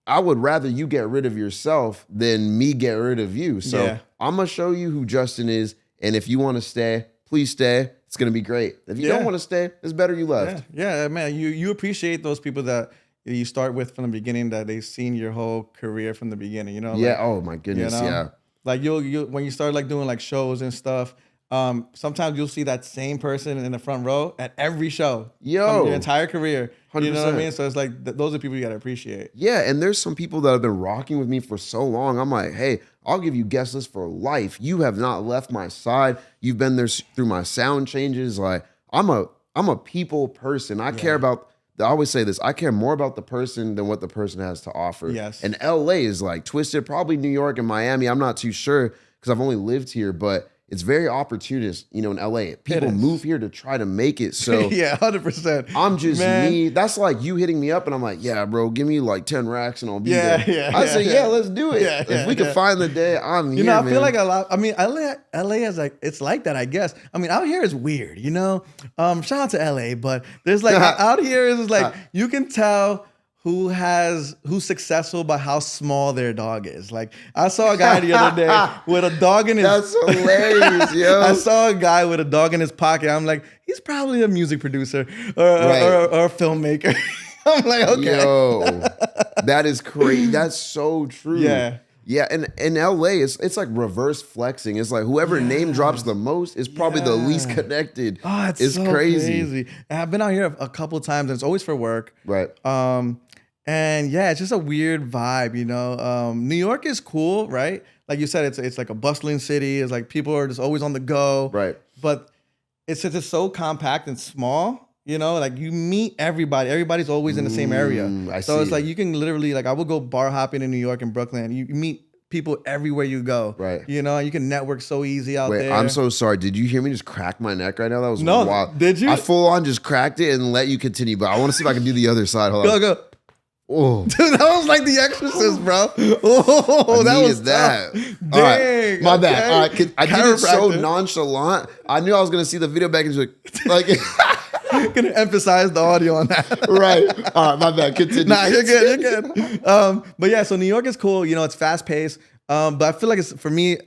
I would rather you get rid of yourself than me get rid of you. So
Yeah.
I'm going to show you who Justin is. And if you want to stay, please stay. It's going to be great. If you don't want to stay, it's better you left.
Yeah, man. You appreciate those people that you start with from the beginning, that they've seen your whole career from the beginning, you know?
Yeah.
Like,
Oh my goodness.
you know?
Yeah.
Like you when you start like doing like shows and stuff, sometimes you'll see that same person in the front row at every show.
Yo.
From your entire career.
100%.
You know what I mean? So it's like those are people you gotta appreciate.
Yeah, and there's some people that have been rocking with me for so long. I'm like, hey, I'll give you guest list for life. You have not left my side. You've been there through my sound changes. Like, I'm a people person. I care about. I always say this. I care more about the person than what the person has to offer.
Yes.
And LA is like twisted. Probably New York and Miami. I'm not too sure because I've only lived here, but it's very opportunist, you know, in LA. People move here to try to make it. So
yeah, 100%.
I'm just me. That's like you hitting me up and I'm like, yeah, bro, give me like 10 racks and I'll be there. I say, yeah, let's do it. If we can find the day, I'm here.
You know, I
man.
feel like a lot. I mean, LA is like, it's like that, I guess. I mean, out here is weird, you know? Shout out to LA, but there's like, out here is like, you can tell who's successful by how small their dog is. Like, I saw a guy the other day with a dog in his...
That's hilarious, yo.
I saw a guy with a dog in his pocket. I'm like, he's probably a music producer or a filmmaker. I'm like, okay.
Yo, that is crazy. That's so true.
Yeah.
Yeah, and in LA, it's like reverse flexing. It's like whoever name drops the most is probably the least connected.
Oh, it's so crazy. And I've been out here a couple of times, and it's always for work.
Right.
And yeah, it's just a weird vibe, you know. New York is cool, right? Like you said, it's like a bustling city. It's like people are just always on the go.
Right.
But it's just so compact and small, you know. Like you meet everybody. Everybody's always in the same area. So it's like you can literally, like, I would go bar hopping in New York and Brooklyn. You meet people everywhere you go.
Right.
You know, you can network so easy out there.
I'm so sorry. Did you hear me just crack my neck right now? That was wild.
Did you?
I full on just cracked it and let you continue, but I want to see if I can do the other side. Hold on.
Go.
Oh,
dude, that was like The Exorcist, bro. Oh, that was
that.
Dang,
all right, my bad.
Okay.
All right, I did it so nonchalant. I knew I was gonna see the video back and just like
gonna emphasize the audio on that.
Right. All right, my bad. Continue.
Nah, you're good. You're good. But yeah, so New York is cool. You know, it's fast paced. But I feel like it's for me,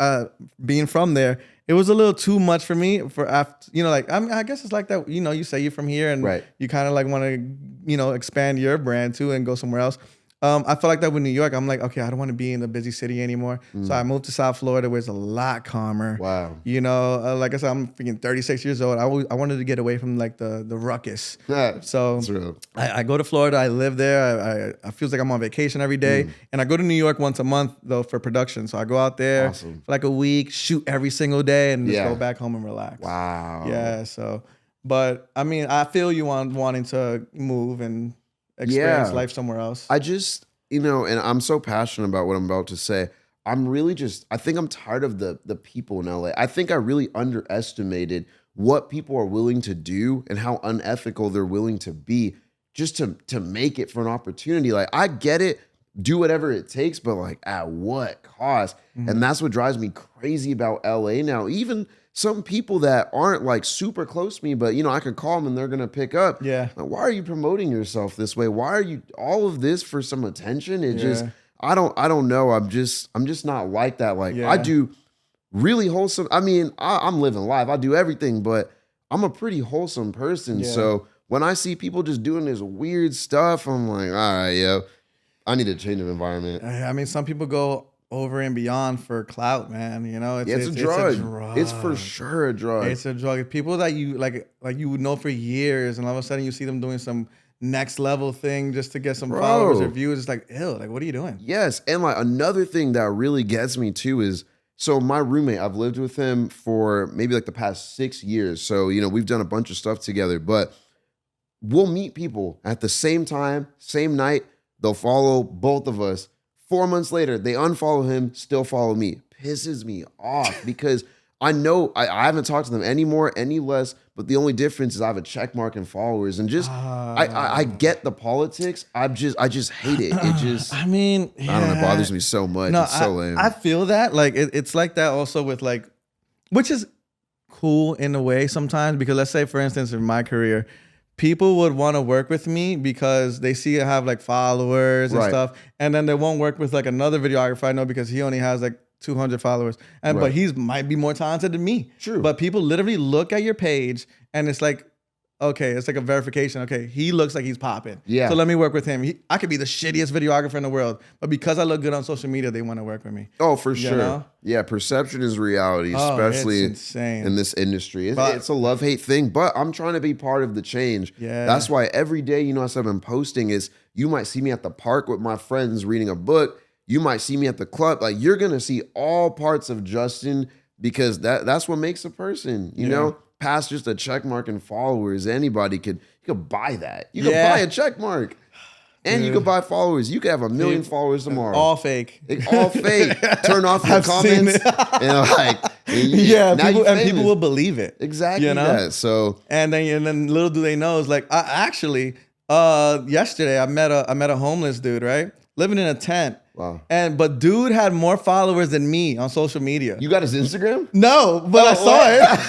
being from there, it was a little too much for me for after, you know, like, I guess it's like that, you know, you say you're from here and you kind of like want to, you know, expand your brand too and go somewhere else. I feel like that with New York. I'm like, okay, I don't want to be in the busy city anymore. So I moved to South Florida, where it's a lot calmer. Wow. You know, like I said, I'm freaking 36 years old. I wanted to get away from like the ruckus. Yeah, so that's real. I go to Florida. I live there. I feel like I'm on vacation every day. And I go to New York once a month though for production. So I go out there for like a week, shoot every single day, and just go back home and relax. Wow. Yeah. So, but I mean, I feel you on wanting to move and experience life somewhere else.
I just, you know, and I'm so passionate about what I'm about to say. I'm really I think I'm tired of the people in LA. I think I really underestimated what people are willing to do and how unethical they're willing to be just to make it for an opportunity. Like, I get it, do whatever it takes, but like, at what cost? And that's what drives me crazy about LA now. Even some people that aren't like super close to me, but you know, I can call them and they're gonna pick up. Yeah. Like, why are you promoting yourself this way? Why are you all of this for some attention? It just, I don't know. I'm just not like that. Like, I do really wholesome. I mean, I'm living life. I do everything, but I'm a pretty wholesome person. So when I see people just doing this weird stuff, I'm like, all right, yo, I need a change of environment.
I mean, some people go over and beyond for clout, man. You know,
it's a drug. It's for sure a drug.
It's a drug. People that you like you would know for years, and all of a sudden you see them doing some next level thing just to get some followers or views. It's like, ew, like, what are you doing?
Yes, and like another thing that really gets me too is So my roommate, I've lived with him for maybe like the past 6 years. So, we've done a bunch of stuff together, but we'll meet people at the same time, same night. They'll follow both of us. 4 months later, they unfollow him, still follow me. Pisses me off because I know I haven't talked to them anymore, any less, but the only difference is I have a check mark and followers, and just I get the politics. I just hate it. It just
I mean,
I don't know, it bothers me so much.
No,
it's so lame.
I feel that like it's like that also with like, which is cool in a way sometimes, because let's say for instance in my career, people would want to work with me because they see I have like followers and
Right.
stuff, and then they won't work with like another videographer I know because he only has like 200 followers, and
Right.
but he's might be more talented than me.
True.
But people literally look at your page and it's like, okay, it's like a verification. Okay, he looks like he's popping.
Yeah.
So let me work with him. I could be the shittiest videographer in the world, but because I look good on social media, they want to work with me.
Oh, for sure.
know?
Yeah, perception is reality,
Oh,
especially
it's insane.
in this industry.
But-
It's a love-hate thing, but I'm trying to be part of the change.
Yeah.
That's why every day, as I've been posting is you might see me at the park with my friends reading a book. You might see me at the club. Like, you're going to see all parts of Justin because that's what makes a person, you know? Past just a check mark and followers, anybody could buy that. You could buy a check mark. And you could buy followers. You could have 1 million followers tomorrow.
All fake.
All fake. Turn off your
I've seen
comments.
Yeah,
now
people,
you're
and people
famous.
will believe it.
Exactly
You know?
that. So
And then little do they know, it's like actually yesterday I met a homeless dude, right? Living in a tent.
Wow.
But dude had more followers than me on social media.
you got his Instagram?
No, but I saw it.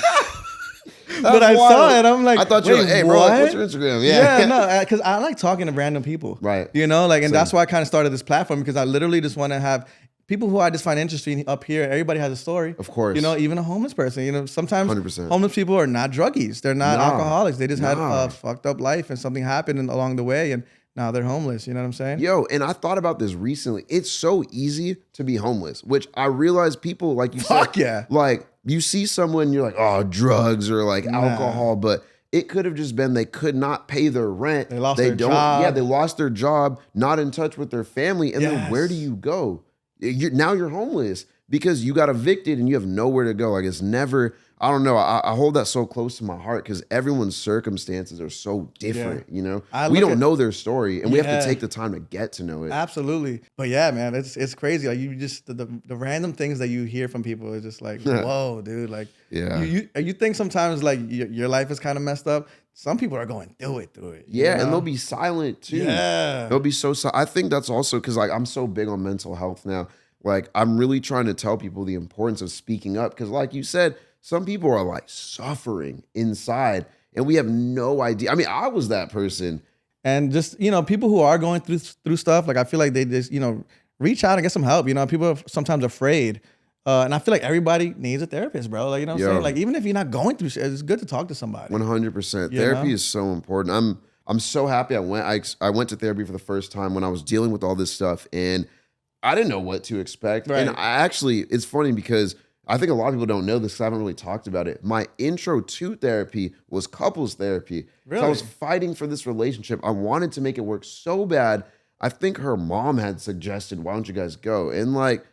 But I saw it. I'm like,
I thought you were
wait,
like, hey, bro,
what?
like, what's your Instagram?
Yeah, no, because I like talking to random people.
Right.
You know, like, and
Same.
that's why I kind of started this platform, because I literally just want to have people who I just find interesting up here. Everybody has a story.
Of course.
You know, even a homeless person. You know, sometimes
100%.
homeless people are not druggies. They're not
Nah.
alcoholics. They just had
Nah.
a fucked up life and something happened along the way, and now they're homeless. You know what I'm saying?
Yo, and I thought about this recently. It's so easy to be homeless, which I realize people, like you
Fuck
said,
yeah.
like you see someone, you're like, oh, drugs or like alcohol, but it could have just been they could not pay their rent.
They lost their job.
Yeah, they lost their job, not in touch with their family. And then
Yes.
where do you go? Now you're homeless because you got evicted and you have nowhere to go. Like, it's never, I don't know. I hold that so close to my heart because everyone's circumstances are so different, you know?
I
We
look
don't
at-
know their story and we have
Yeah.
to take the time to get to know it.
Absolutely. But yeah, man, it's crazy. Like, you just the random things that you hear from people is just like, whoa, dude. Like,
Yeah.
you think sometimes like your life is kind of messed up. Some people are going through it.
Yeah,
you
and
know?
they'll be silent too.
Yeah.
They'll be so silent. I think that's also because like I'm so big on mental health now. Like, I'm really trying to tell people the importance of speaking up because, like you said, some people are like suffering inside and we have no idea. I mean, I was that person.
And just, you know, people who are going through stuff, like I feel like they just, you know, reach out and get some help. You know, people are sometimes afraid. And I feel like everybody needs a therapist, bro. Like, you know what I'm saying? Like, even if you're not going through shit, it's good to talk to somebody.
100%.
You
Therapy
know?
is so important. I'm so happy I went to therapy for the first time when I was dealing with all this stuff and I didn't know what to expect.
Right.
And it's funny because I think a lot of people don't know this because I haven't really talked about it. My intro to therapy was couples therapy.
Really?
So I was fighting for this relationship. I wanted to make it work so bad. I think her mom had suggested, why don't you guys go? And like,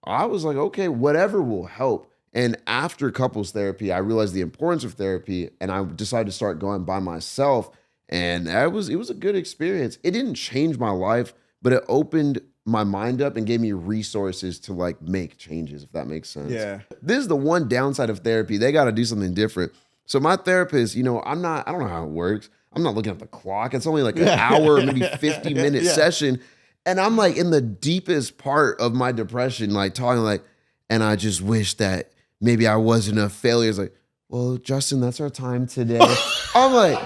I was like, okay, whatever will help. And after couples therapy, I realized the importance of therapy and I decided to start going by myself. And it was a good experience. It didn't change my life, but it opened my mind up and gave me resources to like make changes, if that makes sense.
Yeah.
This is the one downside of therapy. They got to do something different. So my therapist, you know, I don't know how it works. I'm not looking at the clock. It's only like an hour, maybe 50-minute session. And I'm like in the deepest part of my depression, like talking like, and I just wish that maybe I wasn't a failure. It's like, well, Justin, that's our time today. I'm like,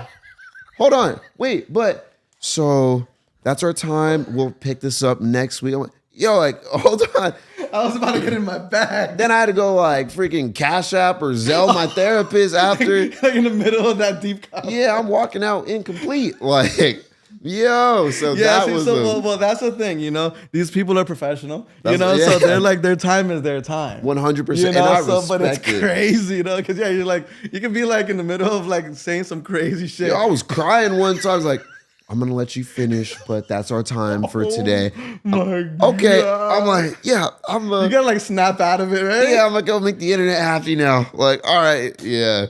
hold on, wait, but so that's our time. We'll pick this up next week. I'm like, yo, like, hold on.
I was about to get in my bag.
Then I had to go like freaking Cash App or Zelle my therapist after.
Like in the middle of that deep conversation.
Yeah, I'm walking out incomplete. Like, yo, so
Yeah,
that
see,
was
well, that's the thing, you know. These people are professional, you
That's-
know,
yeah.
so they're like their time is their time.
100%.
You
And
know,
I
but it's
respect it.
crazy, you know, because you're like, you can be like in the middle of like saying some crazy shit.
Yo, I was crying one time. I was like, I'm gonna let you finish, but that's our time for today.
My
Okay,
God.
I'm like, yeah,
You gotta like snap out of it, right?
yeah, I'm gonna go make the internet happy now. Like, all right, yeah.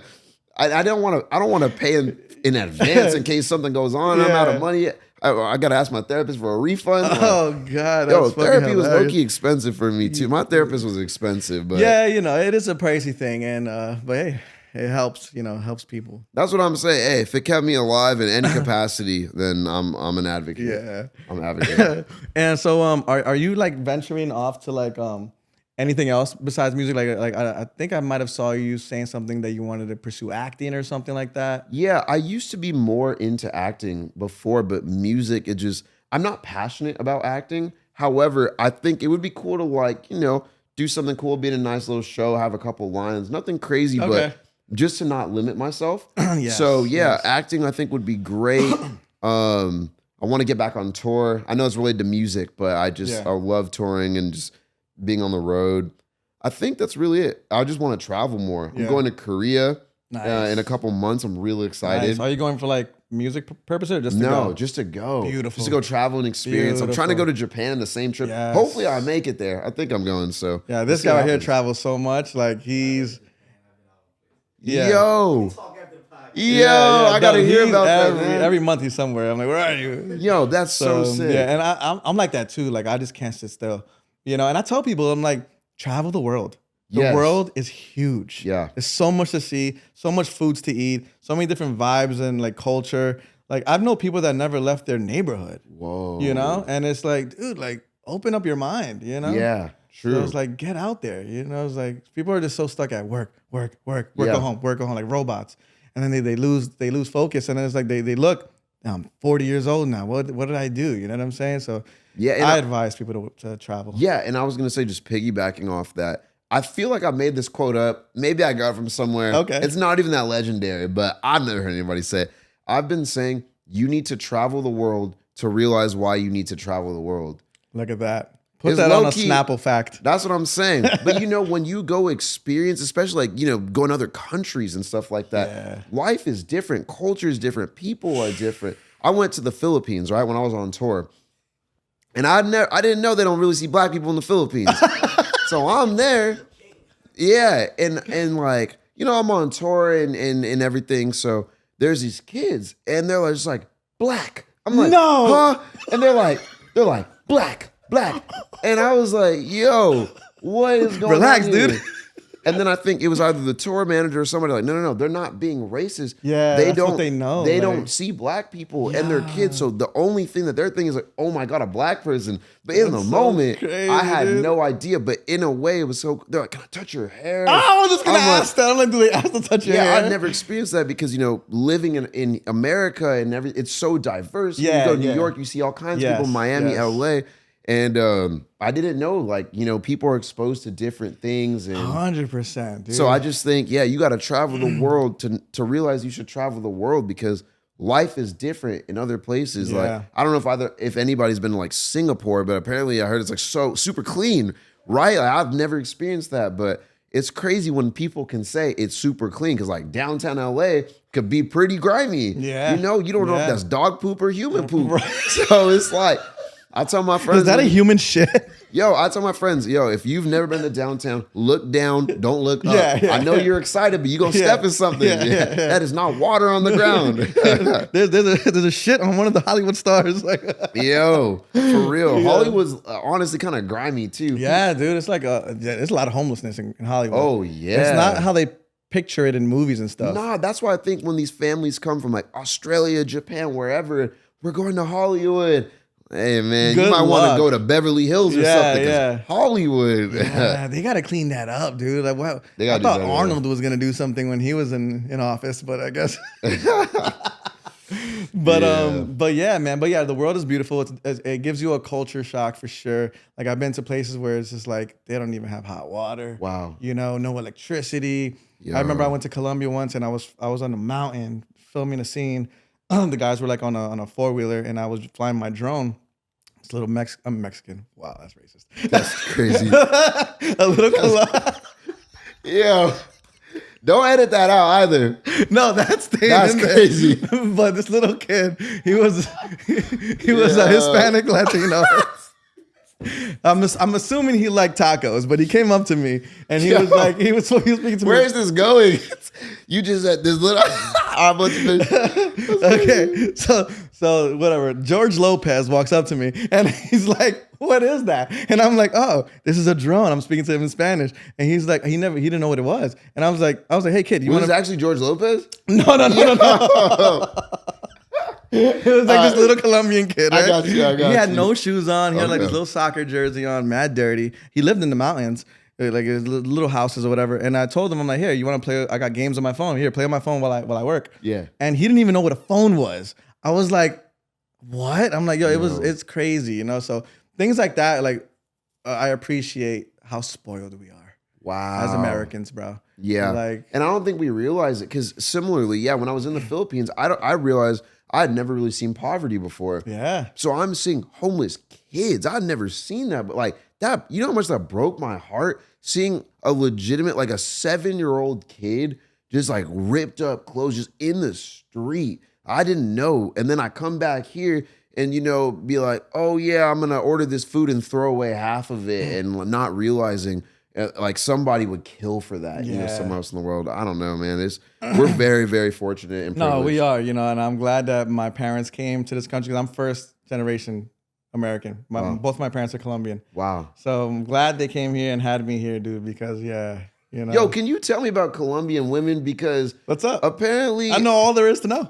I don't want to pay in advance in case something goes on. I'm out of
Yeah.
money. I gotta ask my therapist for a refund. Like,
Oh God,
yo,
that's fucking
therapy was
hilarious.
low-key expensive for me too. My therapist was expensive, but
Yeah, you know, it is a pricey thing, and but hey, it helps. You know, helps people.
that's what I'm saying. Hey, if it kept me alive in any capacity, then I'm an advocate.
Yeah.
I'm an advocate.
And so, are you like venturing off to like anything else besides music? Like I think I might have saw you saying something that you wanted to pursue acting or something like that.
Yeah, I used to be more into acting before, but music, I'm not passionate about acting. However, I think it would be cool to like, do something cool, be in a nice little show, have a couple lines, nothing crazy,
Okay.
but just to not limit myself.
Yes,
So yeah,
yes.
acting I think would be great. I want to get back on tour. I know it's related to music, but
Yeah.
I love touring and just being on the road. I think that's really it. I just want to travel more. I'm
Yeah.
going to Korea
Nice.
in a couple months. I'm really excited.
Nice. Are you going for like music purposes or just to
No,
go?
just to go.
Beautiful.
Just to go travel and experience. I'm trying to go to Japan the same trip.
Yes.
Hopefully I make it there. I think I'm going, so.
Yeah,
we'll
this
see
guy
what
right here
happens.
travels so much. Like he's yeah.
Yo.
Yeah,
I gotta
no,
hear
he's
about that,
every,
man.
Every month he's somewhere. I'm like, where are you?
Yo, that's so sick.
Yeah, and I'm like that too. Like I just can't sit still, you know. And I tell people, I'm like, travel the world. The
Yes.
world is huge.
Yeah.
There's so much to see, so much foods to eat, so many different vibes and like culture. Like I've known people that never left their neighborhood,
Whoa.
you know. And it's like, dude, like open up your mind, you know.
Yeah, true.
So it's like, get out there, you know. It's like people are just so stuck at work,
Yeah.
go home, like robots, and then they lose focus, and then it's like they look, I'm 40 years old now. What did I do? You know what I'm saying? So
Yeah, and
I advise people to travel.
Yeah, and I was gonna say, just piggybacking off that, I feel like I made this quote up. Maybe I got it from somewhere.
Okay.
It's not even that legendary, but I've never heard anybody say it. I've been saying you need to travel the world to realize why you need to travel the world.
Look at that. Put
It's
that on a
low-key-
Snapple fact.
That's what I'm saying. But when you go experience, especially like, go in other countries and stuff like that,
Yeah.
life is different, culture is different, people are different. I went to the Philippines, right, when I was on tour. And I didn't know they don't really see black people in the Philippines. So I'm there. Yeah. And like, I'm on tour and everything. So there's these kids and they're just like, black. I'm like,
No.
huh? And they're like, black. And I was like, yo, what is going
Relax,
on here?
dude.
And then I think it was either the tour manager or somebody like, no, they're not being racist.
Yeah,
they
that's
don't.
what they know,
They
like-
don't see black people and their kids. So the only thing that they're thinking is like, oh my god, a black person. But in the
That's so
moment,
crazy,
I had
dude.
no idea. But in a way, it was so. They're like, can I touch your hair?
I was just gonna
I'm like,
ask that. I'm like, do they ask to touch your
yeah,
hair?
I've never experienced that because living in America and it's so diverse.
Yeah,
you go to New
yeah.
York, you see all kinds of
Yes,
people, Miami,
yes.
LA, and I didn't know people are exposed to different things, and
100%, dude.
so I just think you got to travel the world to realize you should travel the world because life is different in other places.
Yeah.
Like I don't know if anybody's been to like Singapore, but apparently I heard it's like so super clean, right? Like, I've never experienced that, but it's crazy when people can say it's super clean because like downtown LA could be pretty grimy.
Yeah.
you don't know if
Yeah.
that's dog poop or human poop. So it's like I tell my friends,
is that a human shit?
I tell my friends, if you've never been to downtown, look down, don't look up.
Yeah,
I know you're excited, but you're going to step in something.
Yeah.
That is not water on the ground.
there's a shit on one of the Hollywood stars. Like,
Yo, for real.
Yeah.
Hollywood's honestly kind of grimy too.
yeah, dude, it's like there's a lot of homelessness in Hollywood.
Oh, yeah.
It's not how they picture it in movies and stuff.
Nah, that's why I think when these families come from like Australia, Japan, wherever, we're going to Hollywood. Hey, man, you
Good
might want to
luck.
go to Beverly Hills or
Yeah,
something. 'Cause
yeah.
Hollywood.
Yeah, they gotta clean that up, dude. Like, wow.
They
I
gotta do
thought
better,
Arnold was gonna do something when he was in office, but I guess. But yeah, man. But yeah, the world is beautiful. It gives you a culture shock for sure. Like I've been to places where it's just like they don't even have hot water.
Wow.
No electricity.
Yeah.
I remember I went to Colombia once and I was on a mountain filming a scene. The guys were like on a 4-wheeler and I was flying my drone. This little I'm Mexican. Wow, that's racist.
That's crazy.
A little
Don't edit that out either.
No, that's staying
That's
in there.
crazy.
But this little kid, he was a Hispanic Latino. I'm assuming he liked tacos, but he came up to me and he was like, he was speaking to me.
Where is this going? You just at this little.
Okay, so whatever. George Lopez walks up to me and he's like, "What is that?" And I'm like, "Oh, this is a drone." I'm speaking to him in Spanish, and he's like, he didn't know what it was. And I was like, "Hey kid, you want
Was it actually George Lopez?
No. It was like this little Colombian kid. Right?
I got you.
He had no shoes on. He had like his little soccer jersey on, mad dirty. He lived in the mountains, like his little houses or whatever. And I told him, I'm like, "Here, you want to play? I got games on my phone. Here, play on my phone while I work."
Yeah.
And he didn't even know what a phone was. I was like, "What?" I'm like, "Yo, it's crazy, you know." So things like that, like I appreciate how spoiled we are.
Wow.
As Americans, bro.
Yeah.
Like,
and I don't think we realize it because similarly, when I was in the Philippines, I realized I had never really seen poverty before.
yeah.
So I'm seeing homeless kids. I'd never seen that, but like that, you know how much that broke my heart? Seeing a legitimate, like a 7-year-old kid just like ripped up clothes just in the street. I didn't know. And then I come back here and, be like, "Oh yeah, I'm going to order this food and throw away half of it," and not realizing like somebody would kill for that, somewhere else in the world. I don't know, man. We're very, very fortunate and privileged.
No, we are, and I'm glad that my parents came to this country because I'm first generation American. Both my parents are Colombian.
Wow.
So I'm glad they came here and had me here, dude, because
Yo, can you tell me about Colombian women? Because
what's up?
Apparently,
I know all there is to know.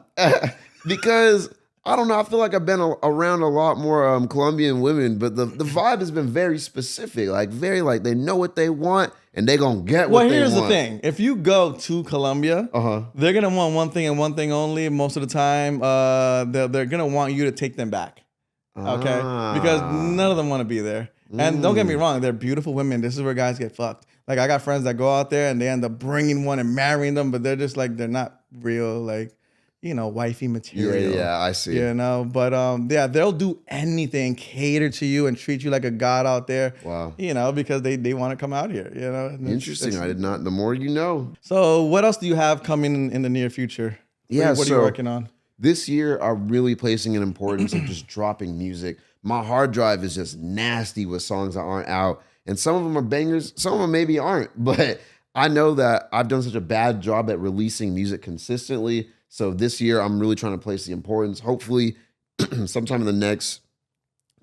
Because I don't know. I feel like I've been around a lot more Colombian women, but the vibe has been very specific, like very like they know what they want and they gonna get what they want.
Well, here's the thing: if you go to Colombia, they're gonna want one thing and one thing only. Most of the time, they're gonna want you to take them back, okay? Because none of them want to be there. And don't get me wrong, they're beautiful women. This is where guys get fucked. Like I got friends that go out there and they end up bringing one and marrying them, but they're just like they're not real, like. Wifey material.
Yeah, I see.
But they'll do anything, cater to you, and treat you like a god out there.
Wow.
Because they want to come out here.
Interesting. I did not. The more you know.
So, what else do you have coming in the near future? What are you working on?
This year, I'm really placing an importance of just dropping music. My hard drive is just nasty with songs that aren't out, and some of them are bangers. Some of them maybe aren't, but I know that I've done such a bad job at releasing music consistently. So this year, I'm really trying to place the importance. Hopefully, sometime in the next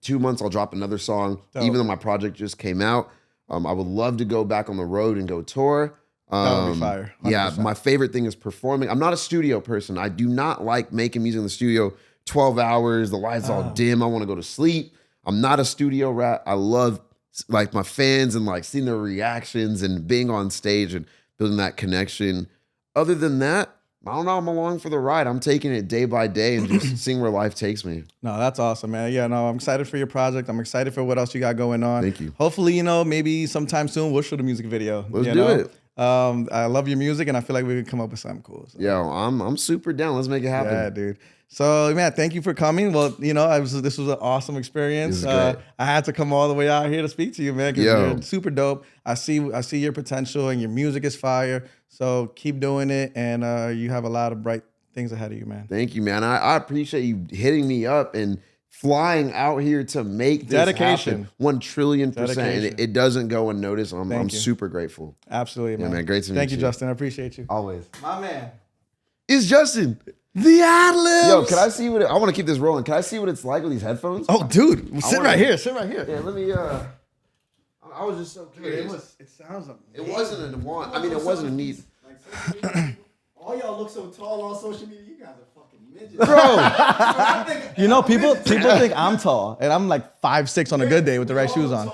2 months, I'll drop another song, even though my project just came out. I would love to go back on the road and go tour.
That would be fire. 100%.
Yeah, my favorite thing is performing. I'm not a studio person. I do not like making music in the studio 12 hours, the lights all dim. I want to go to sleep. I'm not a studio rat. I love like my fans and like seeing their reactions and being on stage and building that connection. Other than that, I don't know. I'm along for the ride. I'm taking it day by day and just seeing where life takes me.
No, that's awesome, man. Yeah, no, I'm excited for your project. I'm excited for what else you got going on.
Thank you.
Hopefully, maybe sometime soon we'll shoot a music video.
Let's do it.
I love your music, and I feel like we could come up with something cool. So.
Yo, I'm super down. Let's make it happen.
Yeah, dude. So, man, thank you for coming. Well, this was an awesome experience.
This is great.
I had to come all the way out here to speak to you, man, because you're super dope. I see your potential, and your music is fire. So keep doing it, and you have a lot of bright things ahead of you, man.
Thank you, man. I appreciate you hitting me up and flying out here to make this happen. 1,000,000,000%. And it doesn't go unnoticed. I'm super grateful.
Absolutely, man.
Yeah, man. Great to meet you.
Thank you, Justin. I appreciate you.
Always.
My man.
It's Justin.
The Adlibs.
Yo, can I see I want to keep this rolling. Can I see what it's like with these headphones?
Oh, dude. Sit right here.
Yeah, let me, I was just so curious.
It sounds amazing.
It wasn't a want. I mean, it wasn't a need.
All y'all look so tall on social media. You guys are fucking midgets.
Bro. People think I'm tall, and I'm like 5'6" on a good day with the right shoes on.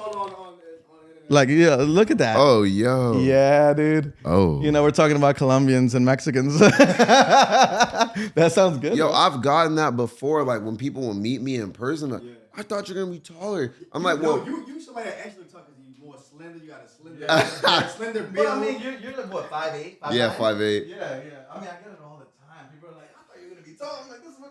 Like, yeah, look at that.
Oh, yo.
Yeah, dude.
Oh.
We're talking about Colombians and Mexicans. That sounds good.
Yo, I've gotten that before. Like, when people will meet me in person, like, I thought you're going to be taller. I'm like, well.
You somebody that actually talk because you're more slender. You got a slender build.
But I mean, you're like, what, 5'8"?
Yeah, 5'8".
Yeah. I mean, I get it all the time. People are like, I thought you were going to be tall. I'm like, this is what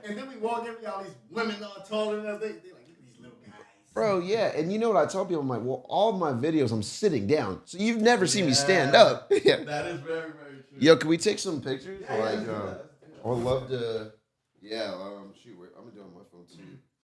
and then we walk in, all these women all taller than us. They like, look at these little guys.
Bro, yeah. And you know what I tell people? I'm like, well, all of my videos, I'm sitting down. So you've never seen me stand up. Yeah.
That is very, very true.
Yo, can we take some pictures?
Yeah,
Like,
let's do that.
I would love to. Yeah, shoot, I'm gonna do it on my phone too.